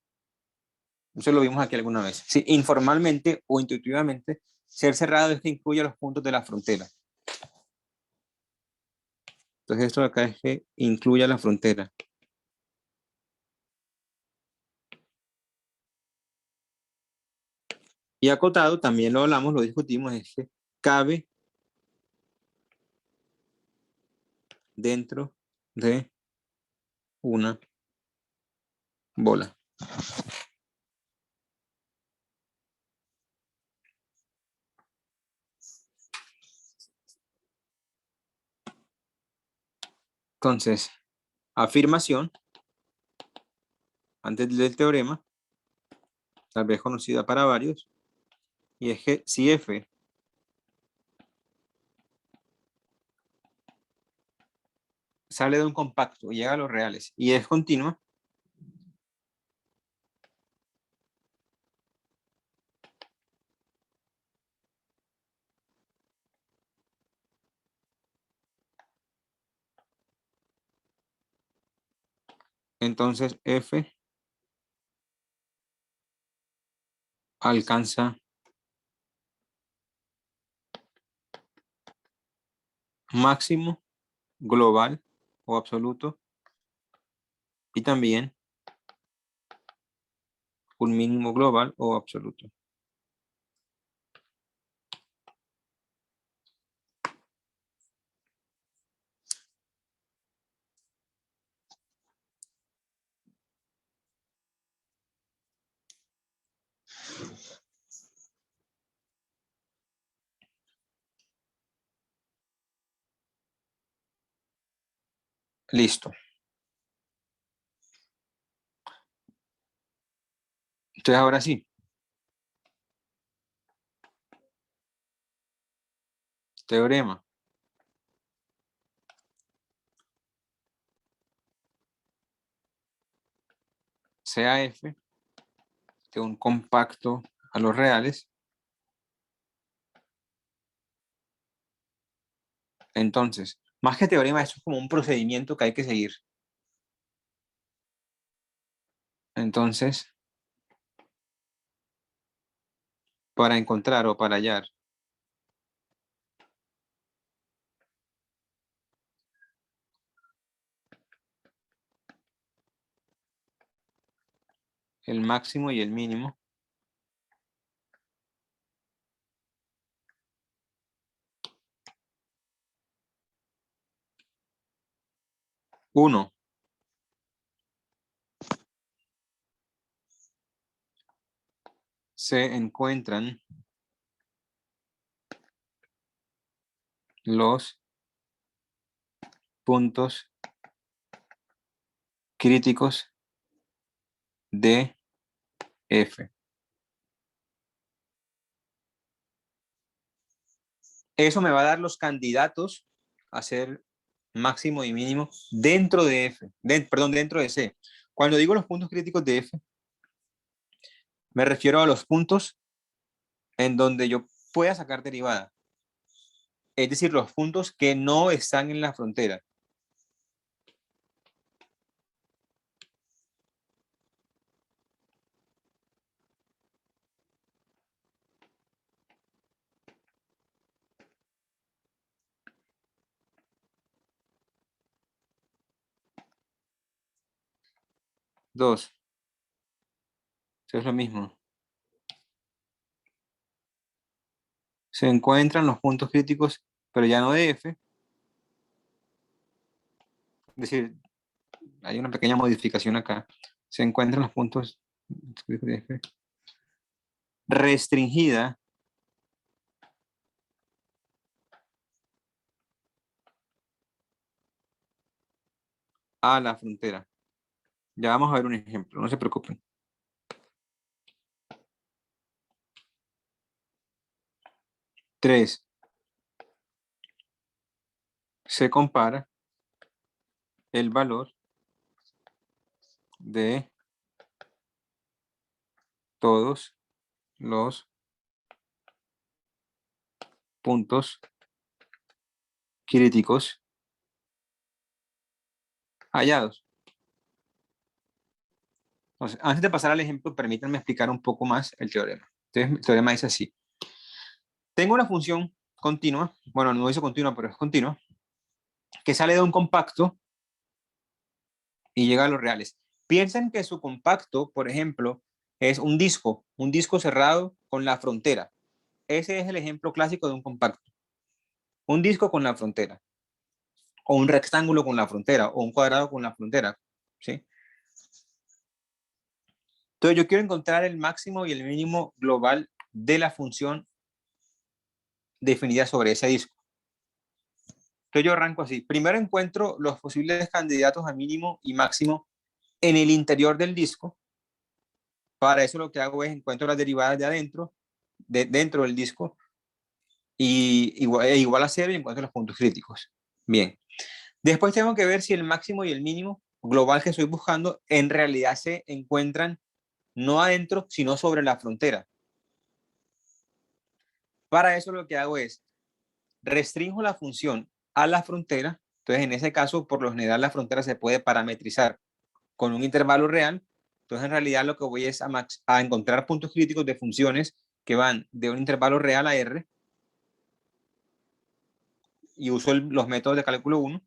Eso lo vimos aquí alguna vez. Sí, informalmente o intuitivamente, ser cerrado es que incluye los puntos de la frontera. Entonces, esto de acá es que incluya la frontera. Y acotado, también lo hablamos, lo discutimos, es que cabe dentro de una bola. Entonces, afirmación, antes del teorema, tal vez conocida para varios, y es que si F sale de un compacto y llega a los reales y es continua, entonces F alcanza máximo global o absoluto y también un mínimo global o absoluto. Listo. Entonces ahora sí. Teorema. Sea F de un compacto a los reales. Entonces, más que teorema, eso es como un procedimiento que hay que seguir. Entonces, para encontrar o para hallar el máximo y el mínimo, uno, se encuentran los puntos críticos de F. Eso me va a dar los candidatos a ser máximo y mínimo dentro de F, perdón, dentro de C. Cuando digo los puntos críticos de F, me refiero a los puntos en donde yo pueda sacar derivada. Es decir, los puntos que no están en la frontera. Dos. Eso es lo mismo. Se encuentran los puntos críticos, pero ya no de F. Es decir, hay una pequeña modificación acá. Se encuentran los puntos críticos de F. Restringida a la frontera. Ya vamos a ver un ejemplo, no se preocupen. Tres. Se compara el valor de todos los puntos críticos hallados. Entonces, antes de pasar al ejemplo, permítanme explicar un poco más el teorema. Entonces, el teorema dice así. Tengo una función continua, bueno, no dice continua, pero es continua, que sale de un compacto y llega a los reales. Piensen que su compacto, por ejemplo, es un disco cerrado con la frontera. Ese es el ejemplo clásico de un compacto. Un disco con la frontera, o un rectángulo con la frontera, o un cuadrado con la frontera, ¿sí? Entonces yo quiero encontrar el máximo y el mínimo global de la función definida sobre ese disco. Entonces yo arranco así. Primero encuentro los posibles candidatos a mínimo y máximo en el interior del disco. Para eso lo que hago es encuentro las derivadas de adentro, dentro del disco, y igual a cero y encuentro los puntos críticos. Bien. Después tengo que ver si el máximo y el mínimo global que estoy buscando en realidad se encuentran no adentro, sino sobre la frontera. Para eso lo que hago es restringo la función a la frontera. Entonces, en ese caso, por lo general, la frontera se puede parametrizar con un intervalo real. Entonces, en realidad, lo que voy es a encontrar puntos críticos de funciones que van de un intervalo real a R. y uso los métodos de cálculo 1.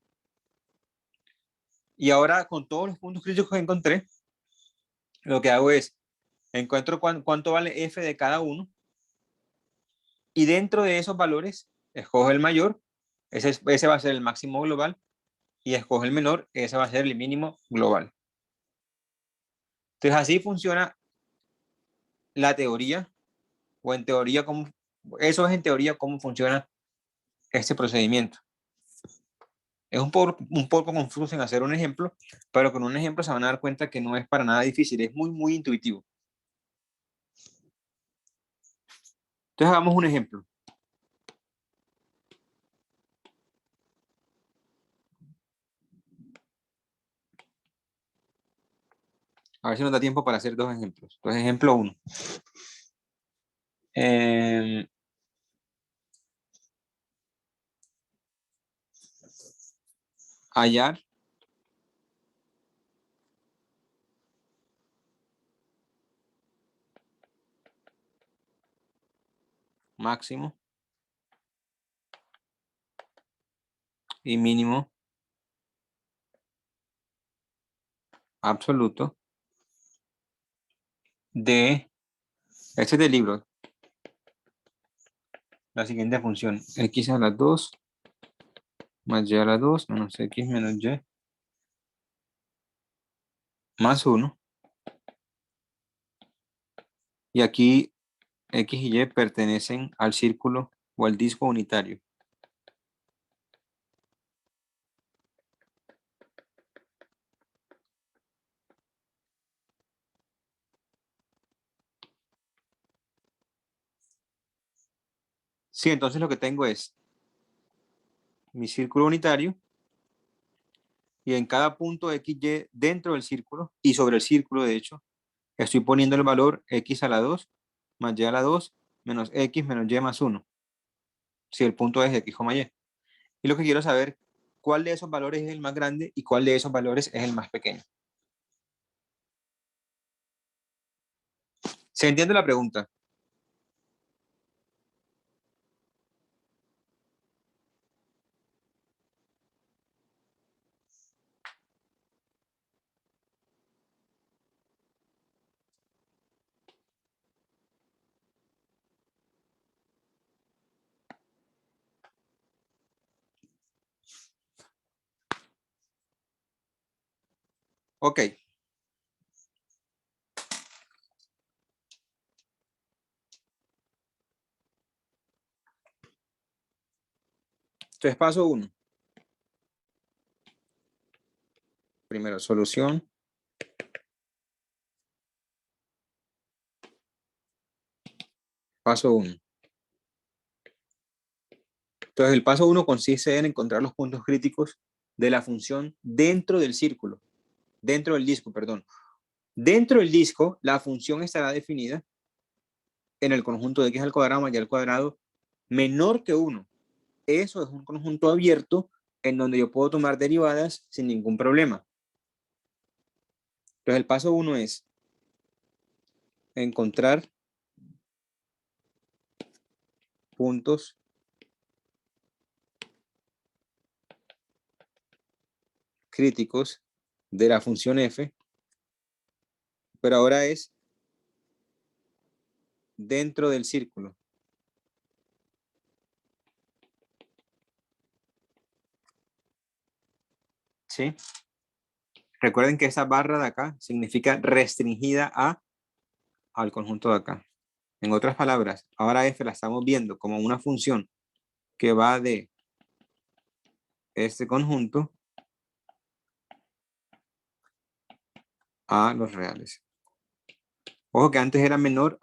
Y ahora con todos los puntos críticos que encontré, lo que hago es, encuentro cuánto vale f de cada uno, y dentro de esos valores, escojo el mayor, ese va a ser el máximo global, y escojo el menor, ese va a ser el mínimo global. Entonces así funciona la teoría, o en teoría, eso es en teoría cómo funciona este procedimiento. Es un poco confuso en hacer un ejemplo, pero con un ejemplo se van a dar cuenta que no es para nada difícil, es muy, muy intuitivo. Entonces hagamos un ejemplo. A ver si nos da tiempo para hacer dos ejemplos. Entonces, ejemplo 1. Hallar máximo y mínimo absoluto de, este es del libro, la siguiente función: x a la 2 más y a la 2 menos x menos y más 1. Y aquí x y y pertenecen al círculo o al disco unitario. Sí, entonces lo que tengo es mi círculo unitario, y en cada punto x, y dentro del círculo y sobre el círculo, de hecho, estoy poniendo el valor x a la 2 más y a la 2 menos x menos y más 1. Si el punto es x, y. Y lo que quiero saber, cuál de esos valores es el más grande y cuál de esos valores es el más pequeño. ¿Se entiende la pregunta? Ok. Entonces, paso 1. Primero, solución. Paso 1. Entonces, el paso 1 consiste en encontrar los puntos críticos de la función dentro del círculo. Dentro del disco, perdón. Dentro del disco, la función estará definida en el conjunto de x al cuadrado más y al cuadrado menor que 1. Eso es un conjunto abierto en donde yo puedo tomar derivadas sin ningún problema. Entonces, el paso 1 es encontrar puntos críticos de la función f, pero ahora es dentro del círculo. ¿Sí? Recuerden que esa barra de acá significa restringida al conjunto de acá. En otras palabras, ahora f la estamos viendo como una función que va de este conjunto a los reales. Ojo que antes era menor,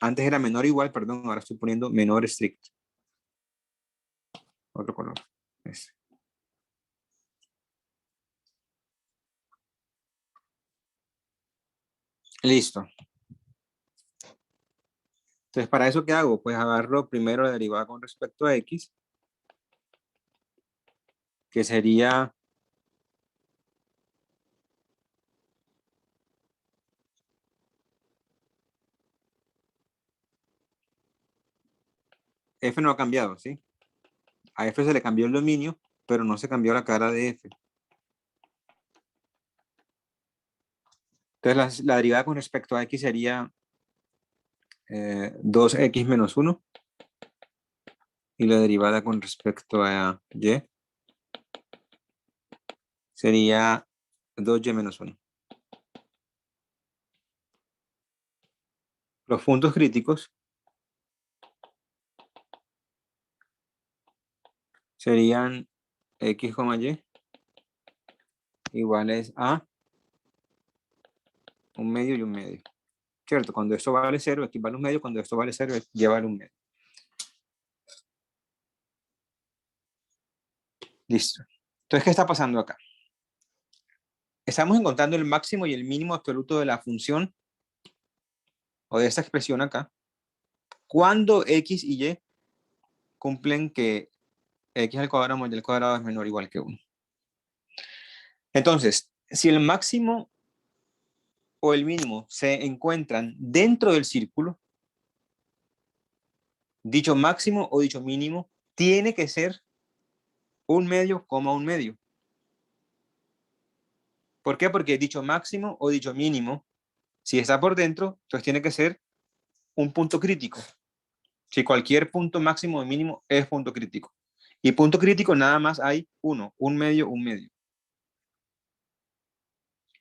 antes era menor igual, perdón, ahora estoy poniendo menor estricto. Otro color. Este. Listo. Entonces, ¿para eso qué hago? Pues agarro primero la derivada con respecto a x, que sería f no ha cambiado, ¿sí? A f se le cambió el dominio, pero no se cambió la cara de f. Entonces la derivada con respecto a x sería 2x menos 1. Y la derivada con respecto a y sería 2y menos 1. Los puntos críticos serían x, y iguales a un medio y un medio. ¿Cierto? Cuando esto vale 0, x vale un medio. Cuando esto vale 0, y vale un medio. Listo. Entonces, ¿qué está pasando acá? Estamos encontrando el máximo y el mínimo absoluto de la función o de esta expresión acá cuando x y y cumplen que x al cuadrado más y al cuadrado es menor o igual que 1. Entonces, si el máximo o el mínimo se encuentran dentro del círculo, dicho máximo o dicho mínimo tiene que ser un medio, un medio. ¿Por qué? Porque dicho máximo o dicho mínimo, si está por dentro, entonces tiene que ser un punto crítico. Si cualquier punto máximo o mínimo es punto crítico. Y punto crítico nada más hay uno, un medio, un medio.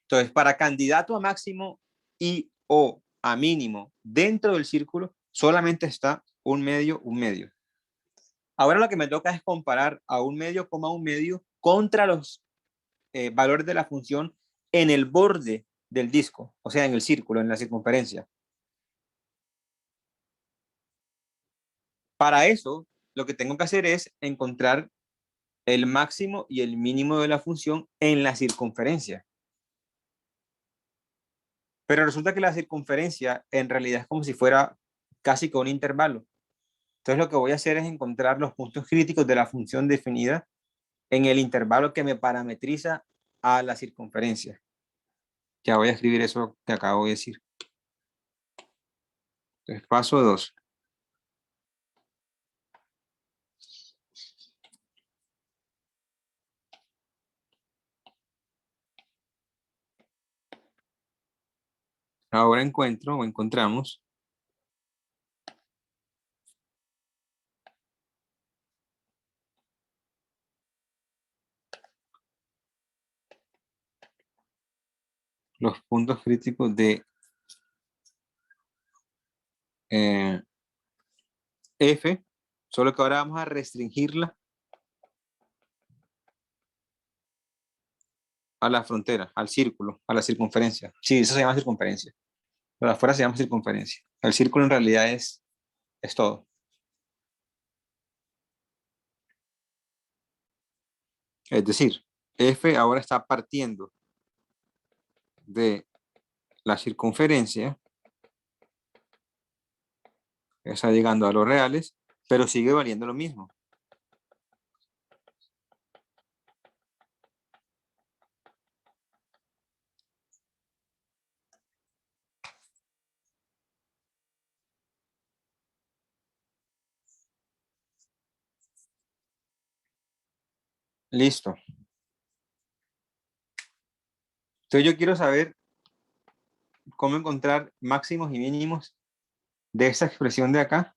Entonces, para candidato a máximo y o a mínimo dentro del círculo, solamente está un medio, un medio. Ahora lo que me toca es comparar a un medio, un medio contra los valores de la función en el borde del disco, o sea, en el círculo, en la circunferencia. Para eso, lo que tengo que hacer es encontrar el máximo y el mínimo de la función en la circunferencia. Pero resulta que la circunferencia en realidad es como si fuera casi que un intervalo. Entonces lo que voy a hacer es encontrar los puntos críticos de la función definida en el intervalo que me parametriza a la circunferencia. Ya voy a escribir eso que acabo de decir. Entonces, paso 2. Ahora encontramos los puntos críticos de F, solo que ahora vamos a restringirla a la frontera, al círculo, a la circunferencia. Sí, eso se llama circunferencia. Pero afuera se llama circunferencia. El círculo en realidad es todo. Es decir, F ahora está partiendo de la circunferencia, está llegando a los reales, pero sigue valiendo lo mismo. Listo. Entonces yo quiero saber cómo encontrar máximos y mínimos de esta expresión de acá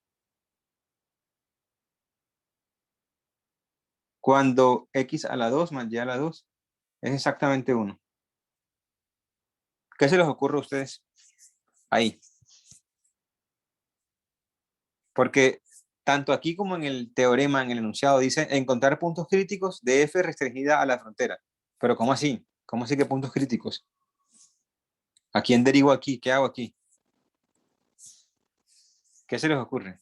cuando x a la 2 más y a la 2 es exactamente 1. ¿Qué se les ocurre a ustedes ahí? Porque tanto aquí como en el teorema, en el enunciado, dice encontrar puntos críticos de f restringida a la frontera. Pero ¿cómo así? ¿Cómo así que puntos críticos? ¿A quién derivo aquí? ¿Qué hago aquí? ¿Qué se les ocurre?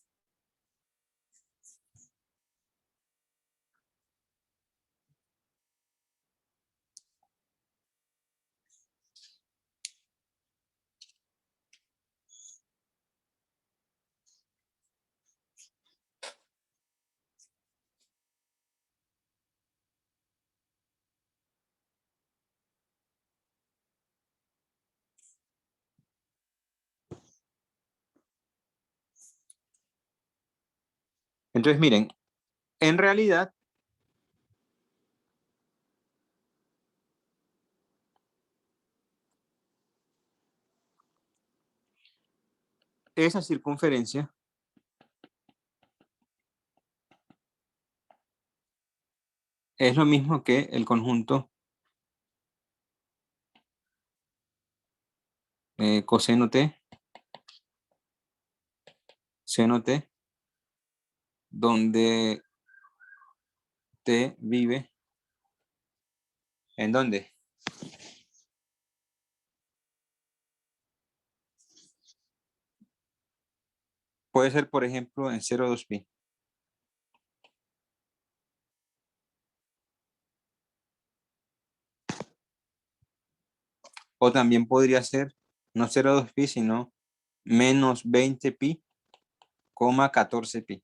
Entonces, miren, En realidad, esa circunferencia es lo mismo que el conjunto coseno t, seno t, donde t vive ¿en dónde? Puede ser, por ejemplo, en 0,2pi. O también podría ser no 0,2pi, sino menos 20pi, 14pi.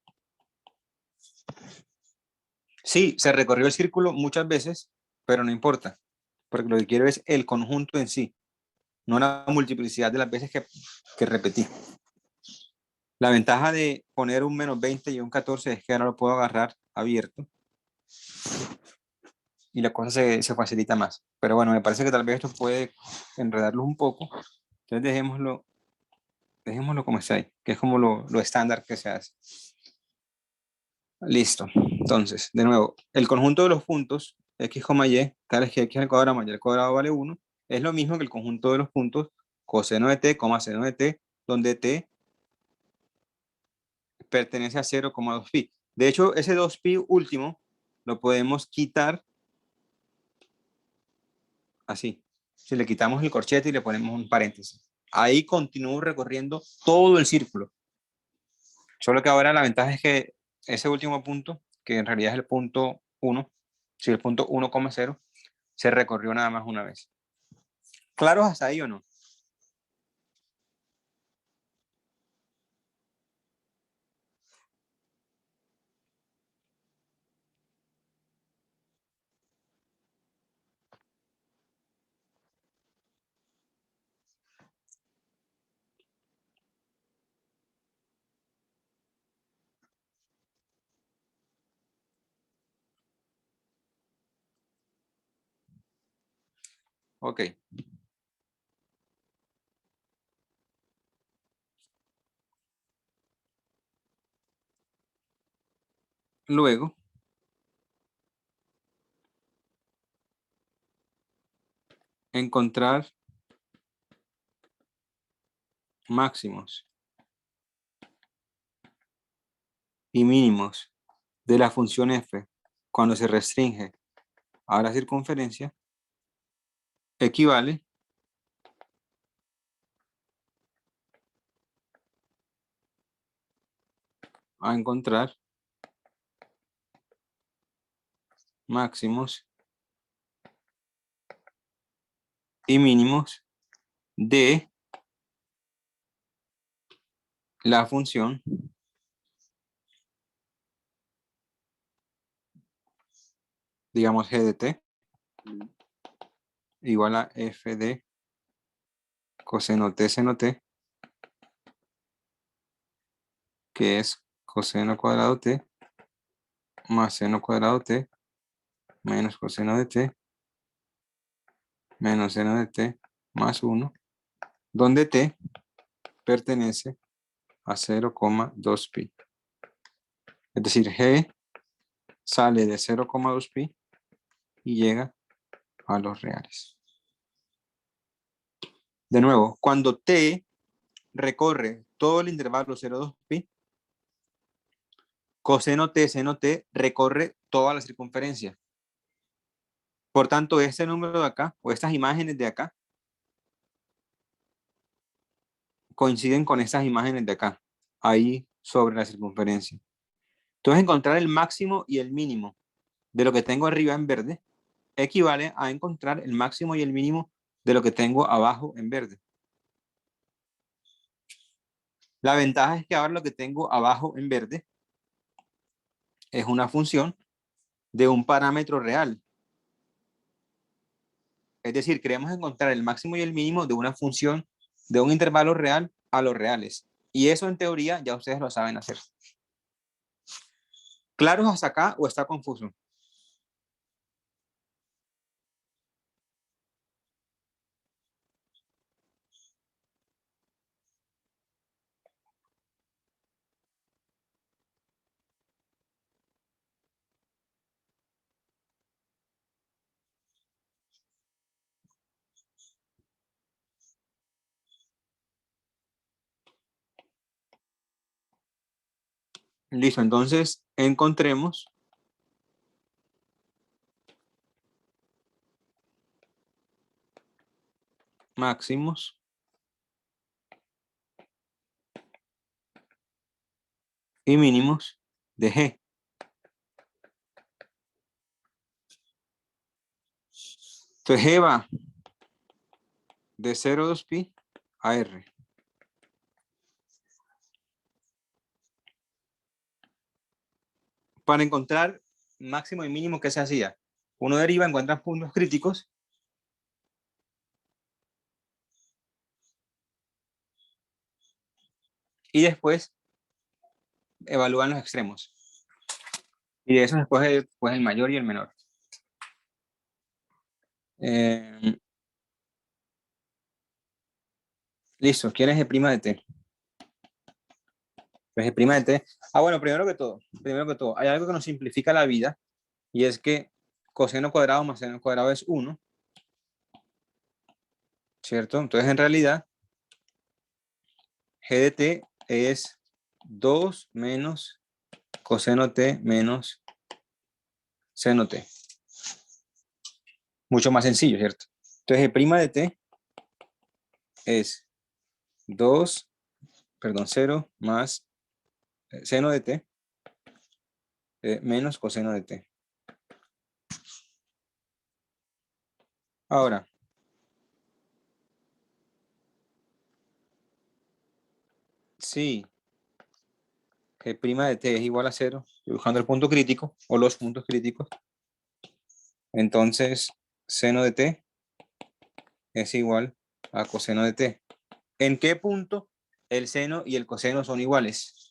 Sí, se recorrió el círculo muchas veces, pero no importa, porque lo que quiero es el conjunto en sí, no la multiplicidad de las veces que repetí. La ventaja de poner un menos 20 y un 14 es que ahora lo puedo agarrar abierto y la cosa se facilita más. Pero bueno, me parece que tal vez esto puede enredarlo un poco. Entonces dejémoslo como está ahí, que es como lo estándar que se hace. Listo. Entonces, de nuevo, el conjunto de los puntos x, y, tales que x al cuadrado más y al cuadrado vale 1, es lo mismo que el conjunto de los puntos coseno de t, seno de t, donde t pertenece a 0,2pi. De hecho, ese 2pi último lo podemos quitar así. Si le quitamos el corchete y le ponemos un paréntesis. Ahí continúo recorriendo todo el círculo. Solo que ahora la ventaja es que ese último punto, que en realidad es el punto 1, si el punto 1,0, se recorrió nada más una vez. ¿Claros hasta ahí o no? Ok. Luego, encontrar máximos y mínimos de la función f cuando se restringe a la circunferencia equivale a encontrar máximos y mínimos de la función digamos g de t igual a f de coseno t seno t, que es coseno cuadrado t más seno cuadrado t menos coseno de t menos seno de t más 1, donde t pertenece a 0,2pi. Es decir, g sale de 0,2pi y llega a los reales. De nuevo, cuando t recorre todo el intervalo 0,2pi, coseno t seno t recorre toda la circunferencia. Por tanto, este número de acá, o estas imágenes de acá, coinciden con estas imágenes de acá, ahí sobre la circunferencia. Entonces, encontrar el máximo y el mínimo de lo que tengo arriba en verde equivale a encontrar el máximo y el mínimo de lo que tengo abajo en verde. La ventaja es que ahora lo que tengo abajo en verde es una función de un parámetro real. Es decir, queremos encontrar el máximo y el mínimo de una función de un intervalo real a los reales. Y eso en teoría ya ustedes lo saben hacer. ¿Claros hasta acá o está confuso? Listo, entonces encontremos máximos y mínimos de G. Entonces G va de 0,2pi a R. Para encontrar máximo y mínimo, ¿qué se hacía? Uno deriva, encuentra puntos críticos y después evalúan los extremos. Y de eso después el mayor y el menor. Listo, ¿quién es G' de T? Pues G' de T. Ah, bueno, primero que todo, hay algo que nos simplifica la vida y es que coseno cuadrado más seno cuadrado es 1, ¿cierto? Entonces, en realidad, G de T es 2 menos coseno T menos seno T. Mucho más sencillo, ¿cierto? Entonces, G' de T es 0 más seno de T menos coseno de T. Ahora, si G' de T es igual a 0, estoy buscando el punto crítico o los puntos críticos, entonces seno de T es igual a coseno de T. ¿En qué punto el seno y el coseno son iguales?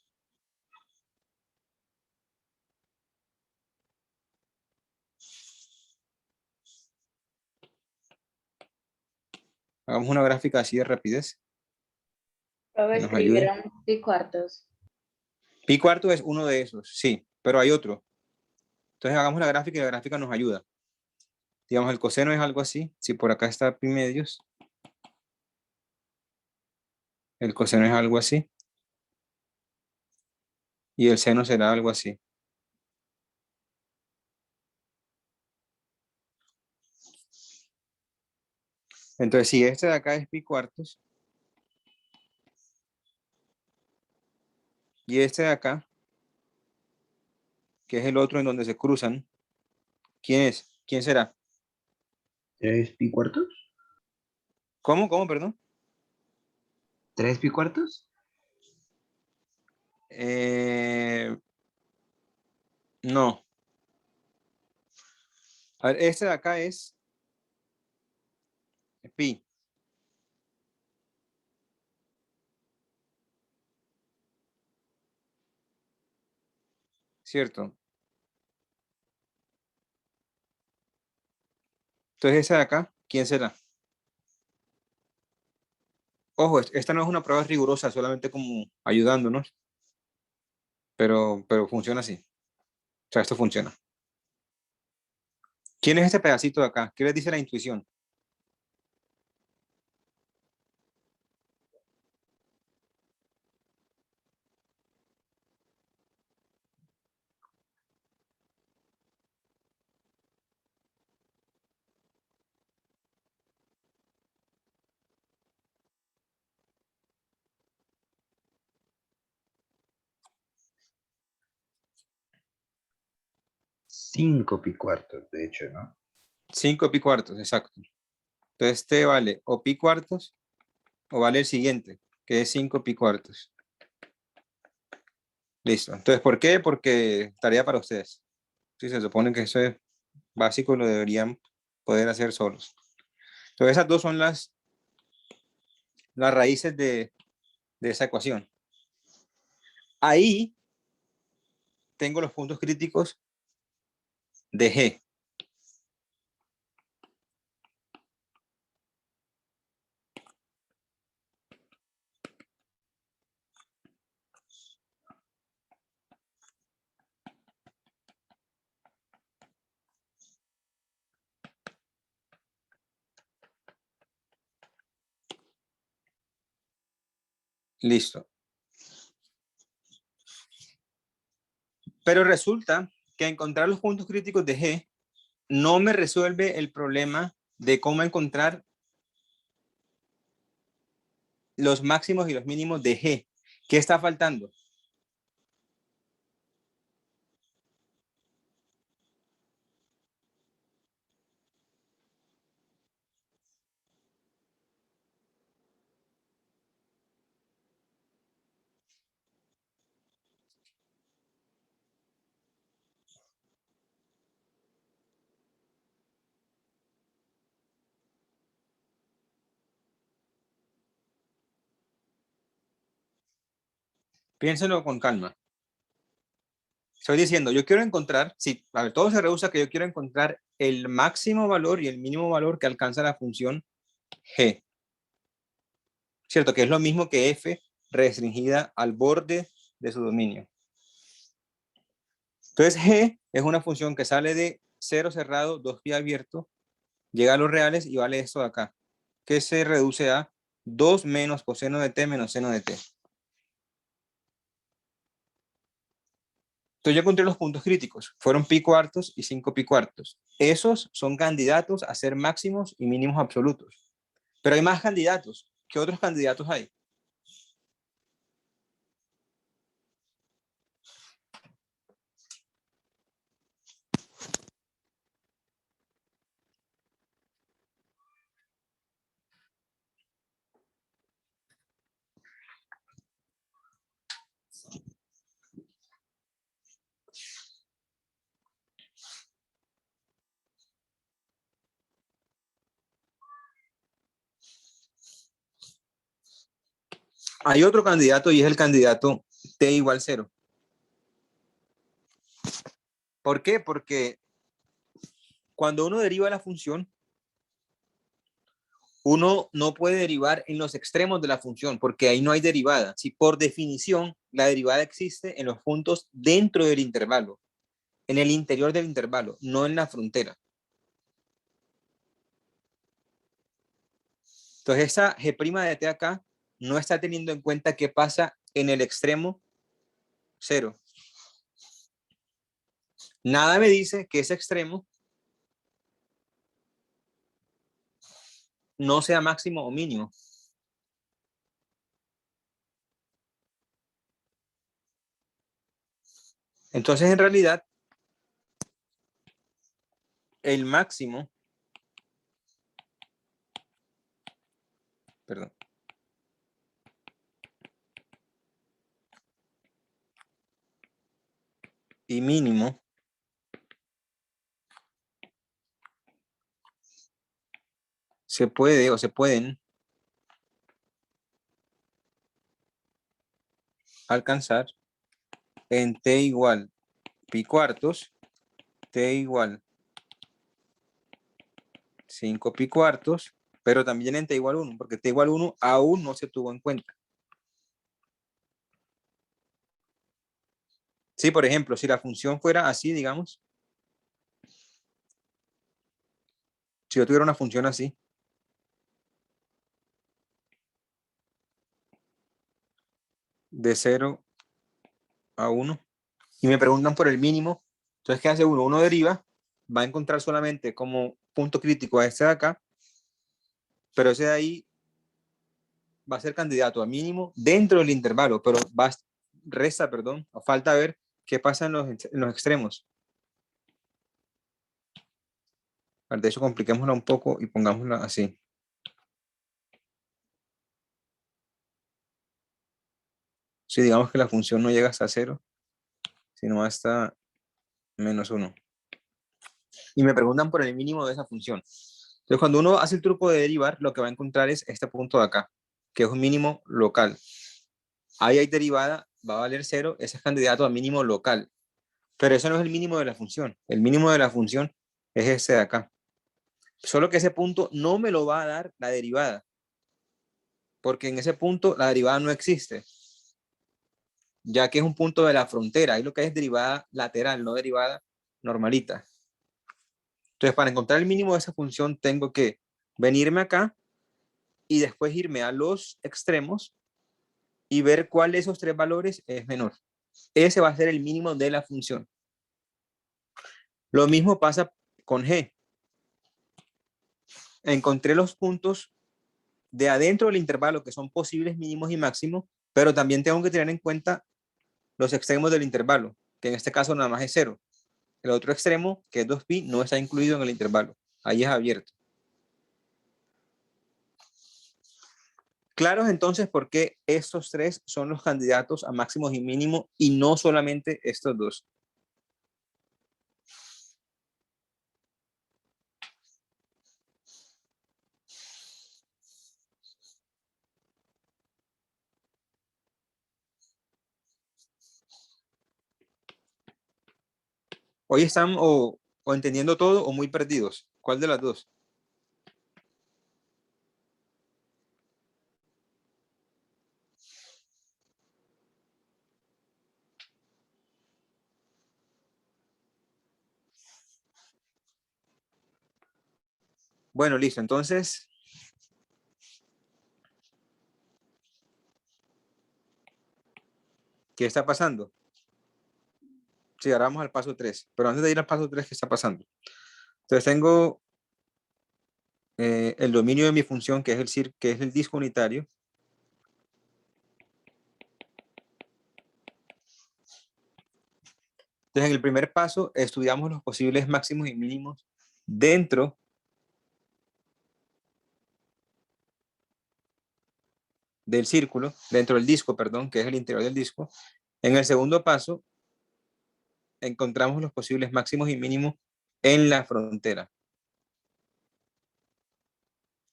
Hagamos una gráfica así de rapidez. Profe, Nos ayude. escribieron pi cuartos. Pi cuarto es uno de esos, sí, pero hay otro. Entonces hagamos la gráfica y la gráfica nos ayuda. Digamos, el coseno es algo así. Si por acá está pi medios, el coseno es algo así. Y el seno será algo así. Entonces, si este de acá es pi cuartos, y este de acá, que es el otro en donde se cruzan, ¿quién es? ¿Quién será? ¿3 pi cuartos? ¿Cómo? ¿Cómo, perdón? ¿3 pi cuartos? No. A ver, este de acá es pi. ¿Cierto? Entonces ese de acá, ¿quién será? Ojo, esta no es una prueba rigurosa, solamente como ayudándonos, pero funciona así. O sea, esto funciona. ¿Quién es este pedacito de acá? ¿Qué les dice la intuición? Cinco pi cuartos, de hecho, ¿no? 5 pi cuartos, exacto. Entonces este vale o pi cuartos o vale el siguiente, que es 5 pi cuartos. Listo. Entonces, ¿por qué? Porque tarea para ustedes. Sí, se supone que eso es básico, lo deberían poder hacer solos. Entonces, esas dos son las raíces de esa ecuación. Ahí tengo los puntos críticos de G. Listo. Pero resulta que encontrar los puntos críticos de G no me resuelve el problema de cómo encontrar los máximos y los mínimos de G. ¿Qué está faltando? Piénsenlo con calma. Estoy diciendo, yo quiero encontrar, sí, a ver, todo se reduce a que yo quiero encontrar el máximo valor y el mínimo valor que alcanza la función G. ¿Cierto? Que es lo mismo que F restringida al borde de su dominio. Entonces G es una función que sale de 0 cerrado, 2pi abierto, llega a los reales y vale esto de acá, que se reduce a 2 menos coseno de t menos seno de t. Entonces yo encontré los puntos críticos, fueron pi cuartos y 5 pi cuartos. Esos son candidatos a ser máximos y mínimos absolutos. Pero hay más candidatos. ¿Qué otros candidatos hay? Hay otro candidato y es el candidato t igual 0. ¿Por qué? Porque cuando uno deriva la función, uno no puede derivar en los extremos de la función, porque ahí no hay derivada. Si por definición la derivada existe en los puntos dentro del intervalo, en el interior del intervalo, no en la frontera. Entonces esa g' de t acá no está teniendo en cuenta qué pasa en el extremo 0. Nada me dice que ese extremo no sea máximo o mínimo. Entonces, en realidad, el máximo, perdón, y mínimo se puede o se pueden alcanzar en t igual pi cuartos, t igual 5 pi cuartos, pero también en t igual 1, porque t igual 1 aún no se tuvo en cuenta. Sí, por ejemplo, si la función fuera así, digamos, si yo tuviera una función así, de 0 a 1, y me preguntan por el mínimo, entonces, ¿qué hace uno? Uno deriva, va a encontrar solamente como punto crítico a este de acá, pero ese de ahí va a ser candidato a mínimo dentro del intervalo, pero resta, perdón, o falta ver qué pasa en los extremos. De hecho, compliquémosla un poco y pongámosla así. Si digamos que la función no llega hasta 0, sino hasta menos 1. Y me preguntan por el mínimo de esa función. Entonces, cuando uno hace el truco de derivar, lo que va a encontrar es este punto de acá, que es un mínimo local. Ahí hay derivada, va a valer 0, ese es candidato a mínimo local. Pero eso no es el mínimo de la función. El mínimo de la función es ese de acá. Solo que ese punto no me lo va a dar la derivada, porque en ese punto la derivada no existe, ya que es un punto de la frontera. Ahí lo que es derivada lateral, no derivada normalita. Entonces, para encontrar el mínimo de esa función, tengo que venirme acá y después irme a los extremos y ver cuál de esos tres valores es menor. Ese va a ser el mínimo de la función. Lo mismo pasa con G. Encontré los puntos de adentro del intervalo que son posibles mínimos y máximos, pero también tengo que tener en cuenta los extremos del intervalo, que en este caso nada más es 0. El otro extremo, que es 2pi, no está incluido en el intervalo. Ahí es abierto. Claros entonces por qué estos tres son los candidatos a máximos y mínimos y no solamente estos dos. Hoy están o entendiendo todo o muy perdidos. ¿Cuál de las dos? Bueno, listo. Entonces, ¿qué está pasando? Sí, ahora vamos al paso 3. Pero antes de ir al paso 3, ¿qué está pasando? Entonces tengo el dominio de mi función, que es el disco unitario. Entonces, en el primer paso, estudiamos los posibles máximos y mínimos dentro del círculo, dentro del disco, perdón, que es el interior del disco. En el segundo paso, encontramos los posibles máximos y mínimos en la frontera.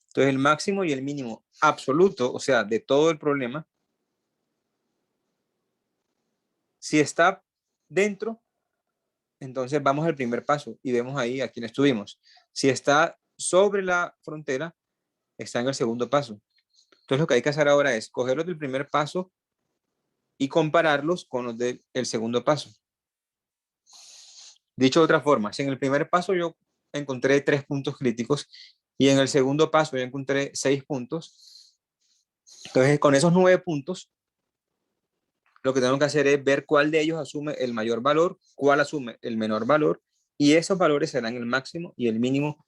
Entonces, el máximo y el mínimo absoluto, o sea, de todo el problema, si está dentro, entonces vamos al primer paso y vemos ahí a quién estuvimos. Si está sobre la frontera, está en el segundo paso. Entonces, lo que hay que hacer ahora es coger los del primer paso y compararlos con los del segundo paso. Dicho de otra forma, si en el primer paso yo encontré 3 puntos críticos y en el segundo paso yo encontré 6 puntos, entonces con esos 9 puntos, lo que tengo que hacer es ver cuál de ellos asume el mayor valor, cuál asume el menor valor, y esos valores serán el máximo y el mínimo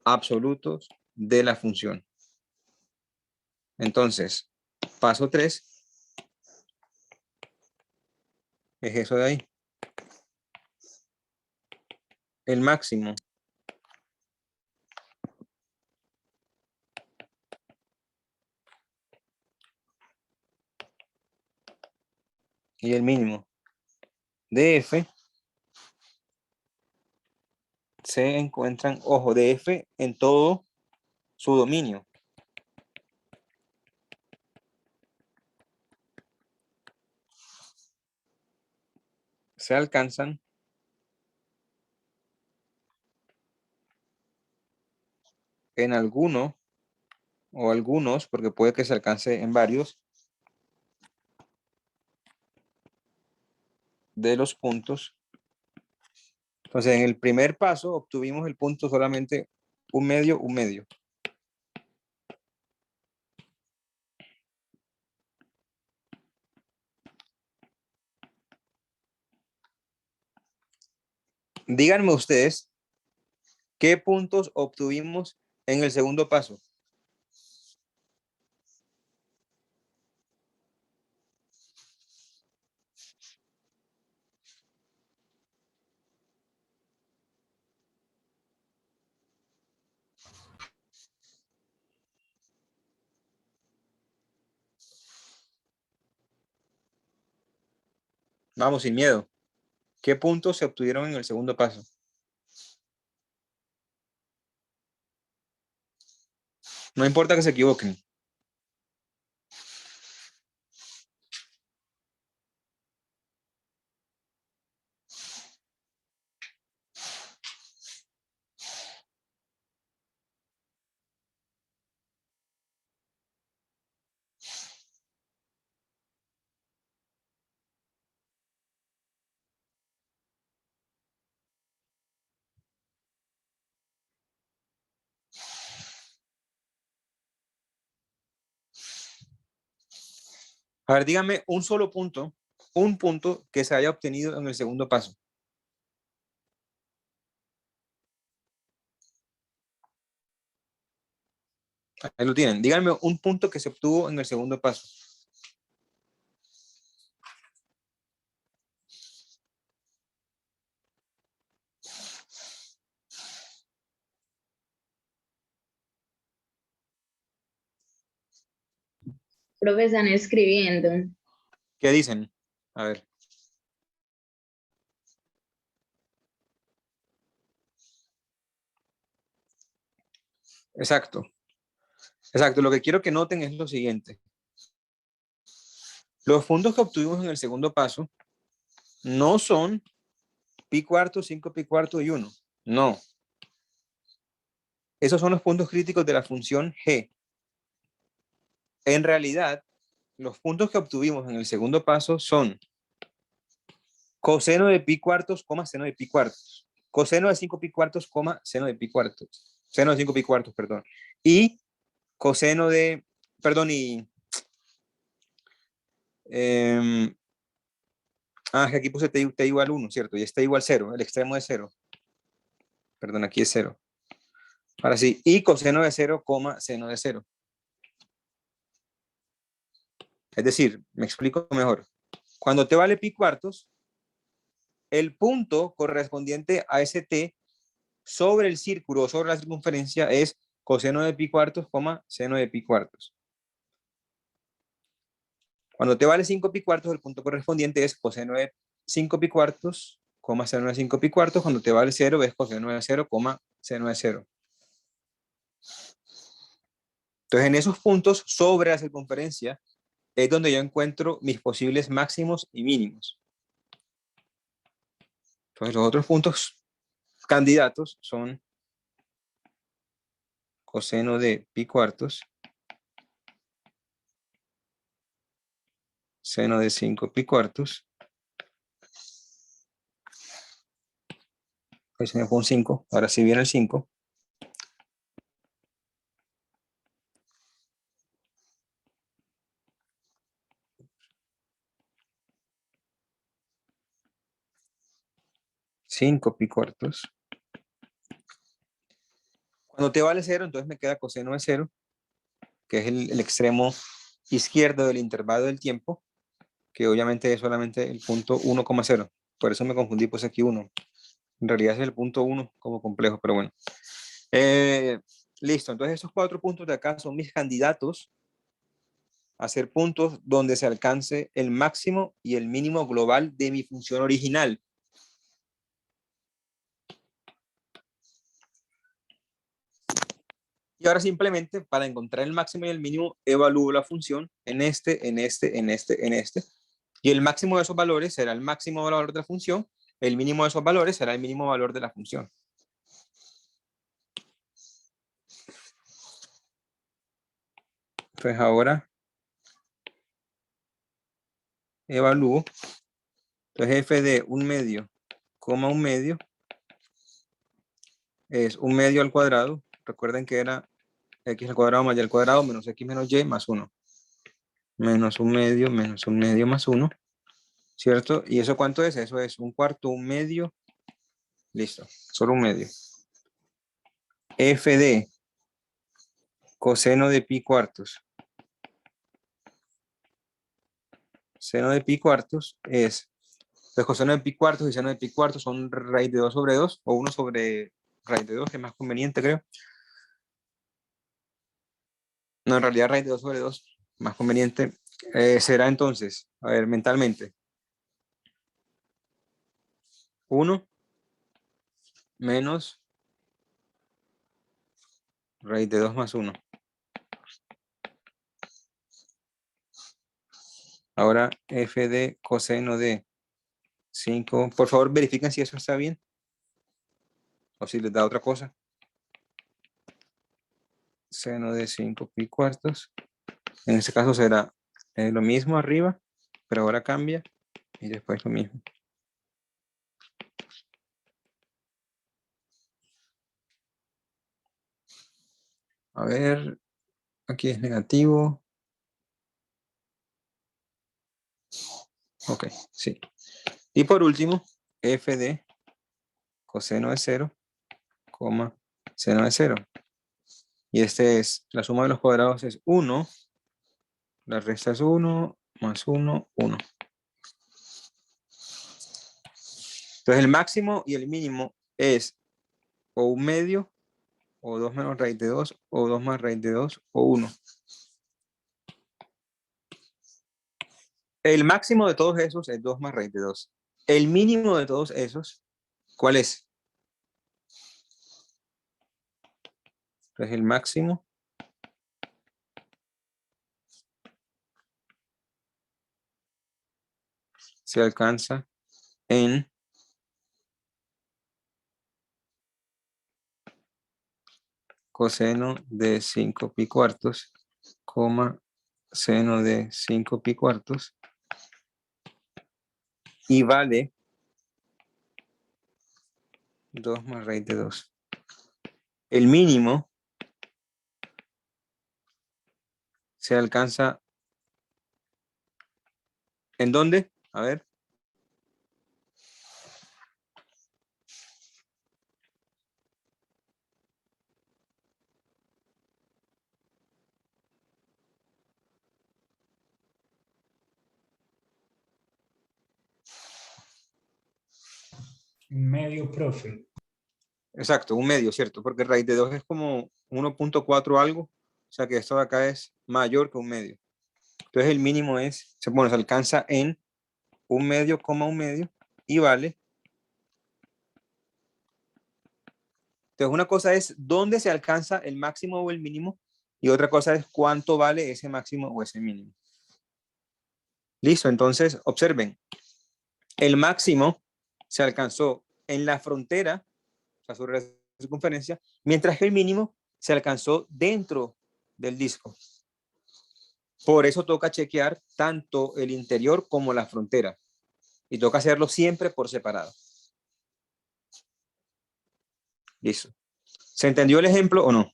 absolutos de la función. Entonces, paso 3 es eso de ahí. El máximo y el mínimo de f se encuentran, ojo, de f en todo su dominio. Se alcanzan en alguno o algunos, porque puede que se alcance en varios de los puntos. Entonces, en el primer paso obtuvimos el punto solamente un medio, un medio. Díganme ustedes qué puntos obtuvimos en el segundo paso. Vamos, sin miedo. ¿Qué puntos se obtuvieron en el segundo paso? No importa que se equivoquen. A ver, dígame un solo punto, un punto que se haya obtenido en el segundo paso. Ahí lo tienen. Díganme un punto que se obtuvo en el segundo paso. Profe, están escribiendo. ¿Qué dicen? A ver. Exacto. Exacto. Lo que quiero que noten es lo siguiente. Los puntos que obtuvimos en el segundo paso no son pi cuarto, 5 pi cuarto y 1. No. Esos son los puntos críticos de la función g. En realidad, los puntos que obtuvimos en el segundo paso son coseno de pi cuartos, seno de pi cuartos. Coseno de 5 pi cuartos, seno de pi cuartos. Seno de 5 pi cuartos, perdón. Y coseno de, perdón, y... que aquí puse t igual 1, ¿cierto? Y este igual 0, el extremo de 0. Perdón, aquí es 0. Ahora sí, y coseno de 0, seno de 0. Es decir, me explico mejor. Cuando t vale pi cuartos, el punto correspondiente a ese t sobre el círculo o sobre la circunferencia es coseno de pi cuartos, seno de pi cuartos. Cuando t vale 5 pi cuartos, el punto correspondiente es coseno de 5 pi cuartos, seno de 5 pi cuartos. Cuando t vale 0, es coseno de 0, seno de 0. Entonces, en esos puntos sobre la circunferencia es donde yo encuentro mis posibles máximos y mínimos. Entonces, los otros puntos candidatos son coseno de pi cuartos, seno de 5 pi cuartos. Ahí se me fue un 5. Ahora sí viene el 5. Cinco pi cuartos. Cuando t vale 0, entonces me queda coseno de 0, que es el extremo izquierdo del intervalo del tiempo, que obviamente es solamente el punto 1,0. Por eso me confundí, pues aquí 1. En realidad es el punto 1 como complejo, pero bueno. Listo, entonces esos 4 puntos de acá son mis candidatos a ser puntos donde se alcance el máximo y el mínimo global de mi función original. Y ahora simplemente para encontrar el máximo y el mínimo evalúo la función en este. Y el máximo de esos valores será el máximo valor de la función. El mínimo de esos valores será el mínimo valor de la función. Entonces ahora evalúo. Entonces f de 1 medio, un medio es 1 medio al cuadrado. Recuerden que era x al cuadrado más y al cuadrado menos x menos y más 1. Menos 1 medio más 1. ¿Cierto? ¿Y eso cuánto es? Eso es 1/4, 1 medio. Listo, solo 1 medio. F de coseno de pi cuartos. Seno de pi cuartos es, pues coseno de pi cuartos y seno de pi cuartos son raíz de 2 sobre 2, o 1 sobre raíz de 2, que es más conveniente, creo. No, en realidad raíz de 2 sobre 2, más conveniente. Será entonces, a ver, mentalmente. 1 menos raíz de 2 más 1. Ahora f de coseno de 5. Por favor, verifiquen si eso está bien. O si les da otra cosa. Seno de 5 pi cuartos. En este caso será lo mismo arriba, pero ahora cambia. Y después lo mismo. A ver, aquí es negativo. Ok, sí. Y por último, f de coseno de 0, coma, seno de 0. Y este es, la suma de los cuadrados es 1, la resta es 1, más 1, 1. Entonces el máximo y el mínimo es o 1 medio, o 2 menos raíz de 2, o 2 más raíz de 2, o 1. El máximo de todos esos es 2 más raíz de 2. El mínimo de todos esos, ¿cuál es? Entonces el máximo se alcanza en coseno de 5 pi cuartos, coma, seno de 5 pi cuartos, y vale 2 más raíz de 2. El mínimo se alcanza ¿en dónde? A ver. Medio, profe. Exacto, un medio, ¿cierto? Porque raíz de 2 es como 1.4 algo. O sea que esto de acá es mayor que un medio. Entonces el mínimo es, bueno, se alcanza en 1 medio, coma 1 medio, y vale. Entonces una cosa es dónde se alcanza el máximo o el mínimo, y otra cosa es cuánto vale ese máximo o ese mínimo. Listo, entonces observen. El máximo se alcanzó en la frontera, o sea, sobre la circunferencia, mientras que el mínimo se alcanzó dentro del disco. Por eso toca chequear tanto el interior como la frontera. Y toca hacerlo siempre por separado. Listo. ¿Se entendió el ejemplo o no?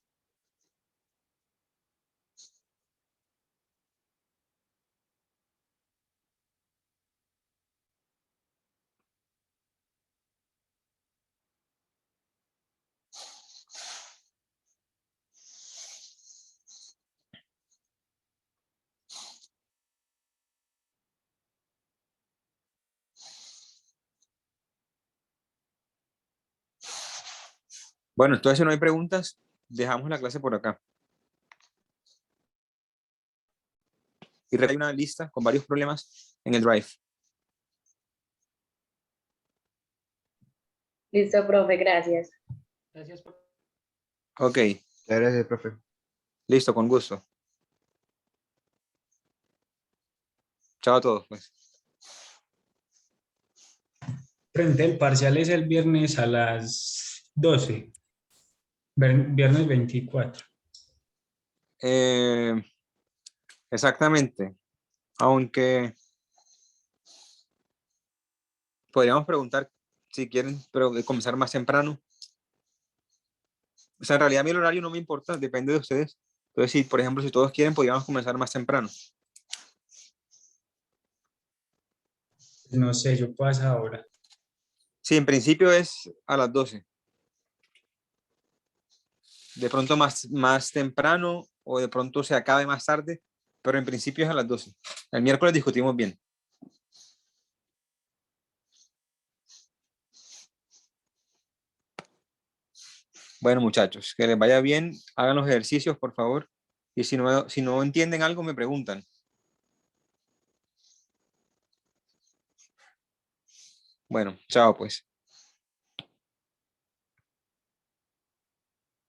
Bueno, entonces si no hay preguntas, dejamos la clase por acá. Y hay una lista con varios problemas en el Drive. Listo, profe, gracias. Gracias, profe. Ok, Gracias, profe. listo, con gusto. Chao a todos, pues. Frente el parcial es el viernes a las 12. Viernes 24. Exactamente. Aunque podríamos preguntar si quieren, pero de comenzar más temprano. O sea, en realidad a mí el horario no me importa, depende de ustedes. Entonces, si, por ejemplo, si todos quieren, podríamos comenzar más temprano. No sé, yo paso ahora. Sí, en principio es a las 12. De pronto más temprano o de pronto se acabe más tarde, pero en principio es a las 12. El miércoles discutimos bien. Bueno, muchachos, que les vaya bien. Hagan los ejercicios, por favor. Y si no entienden algo, me preguntan. Bueno, chao pues.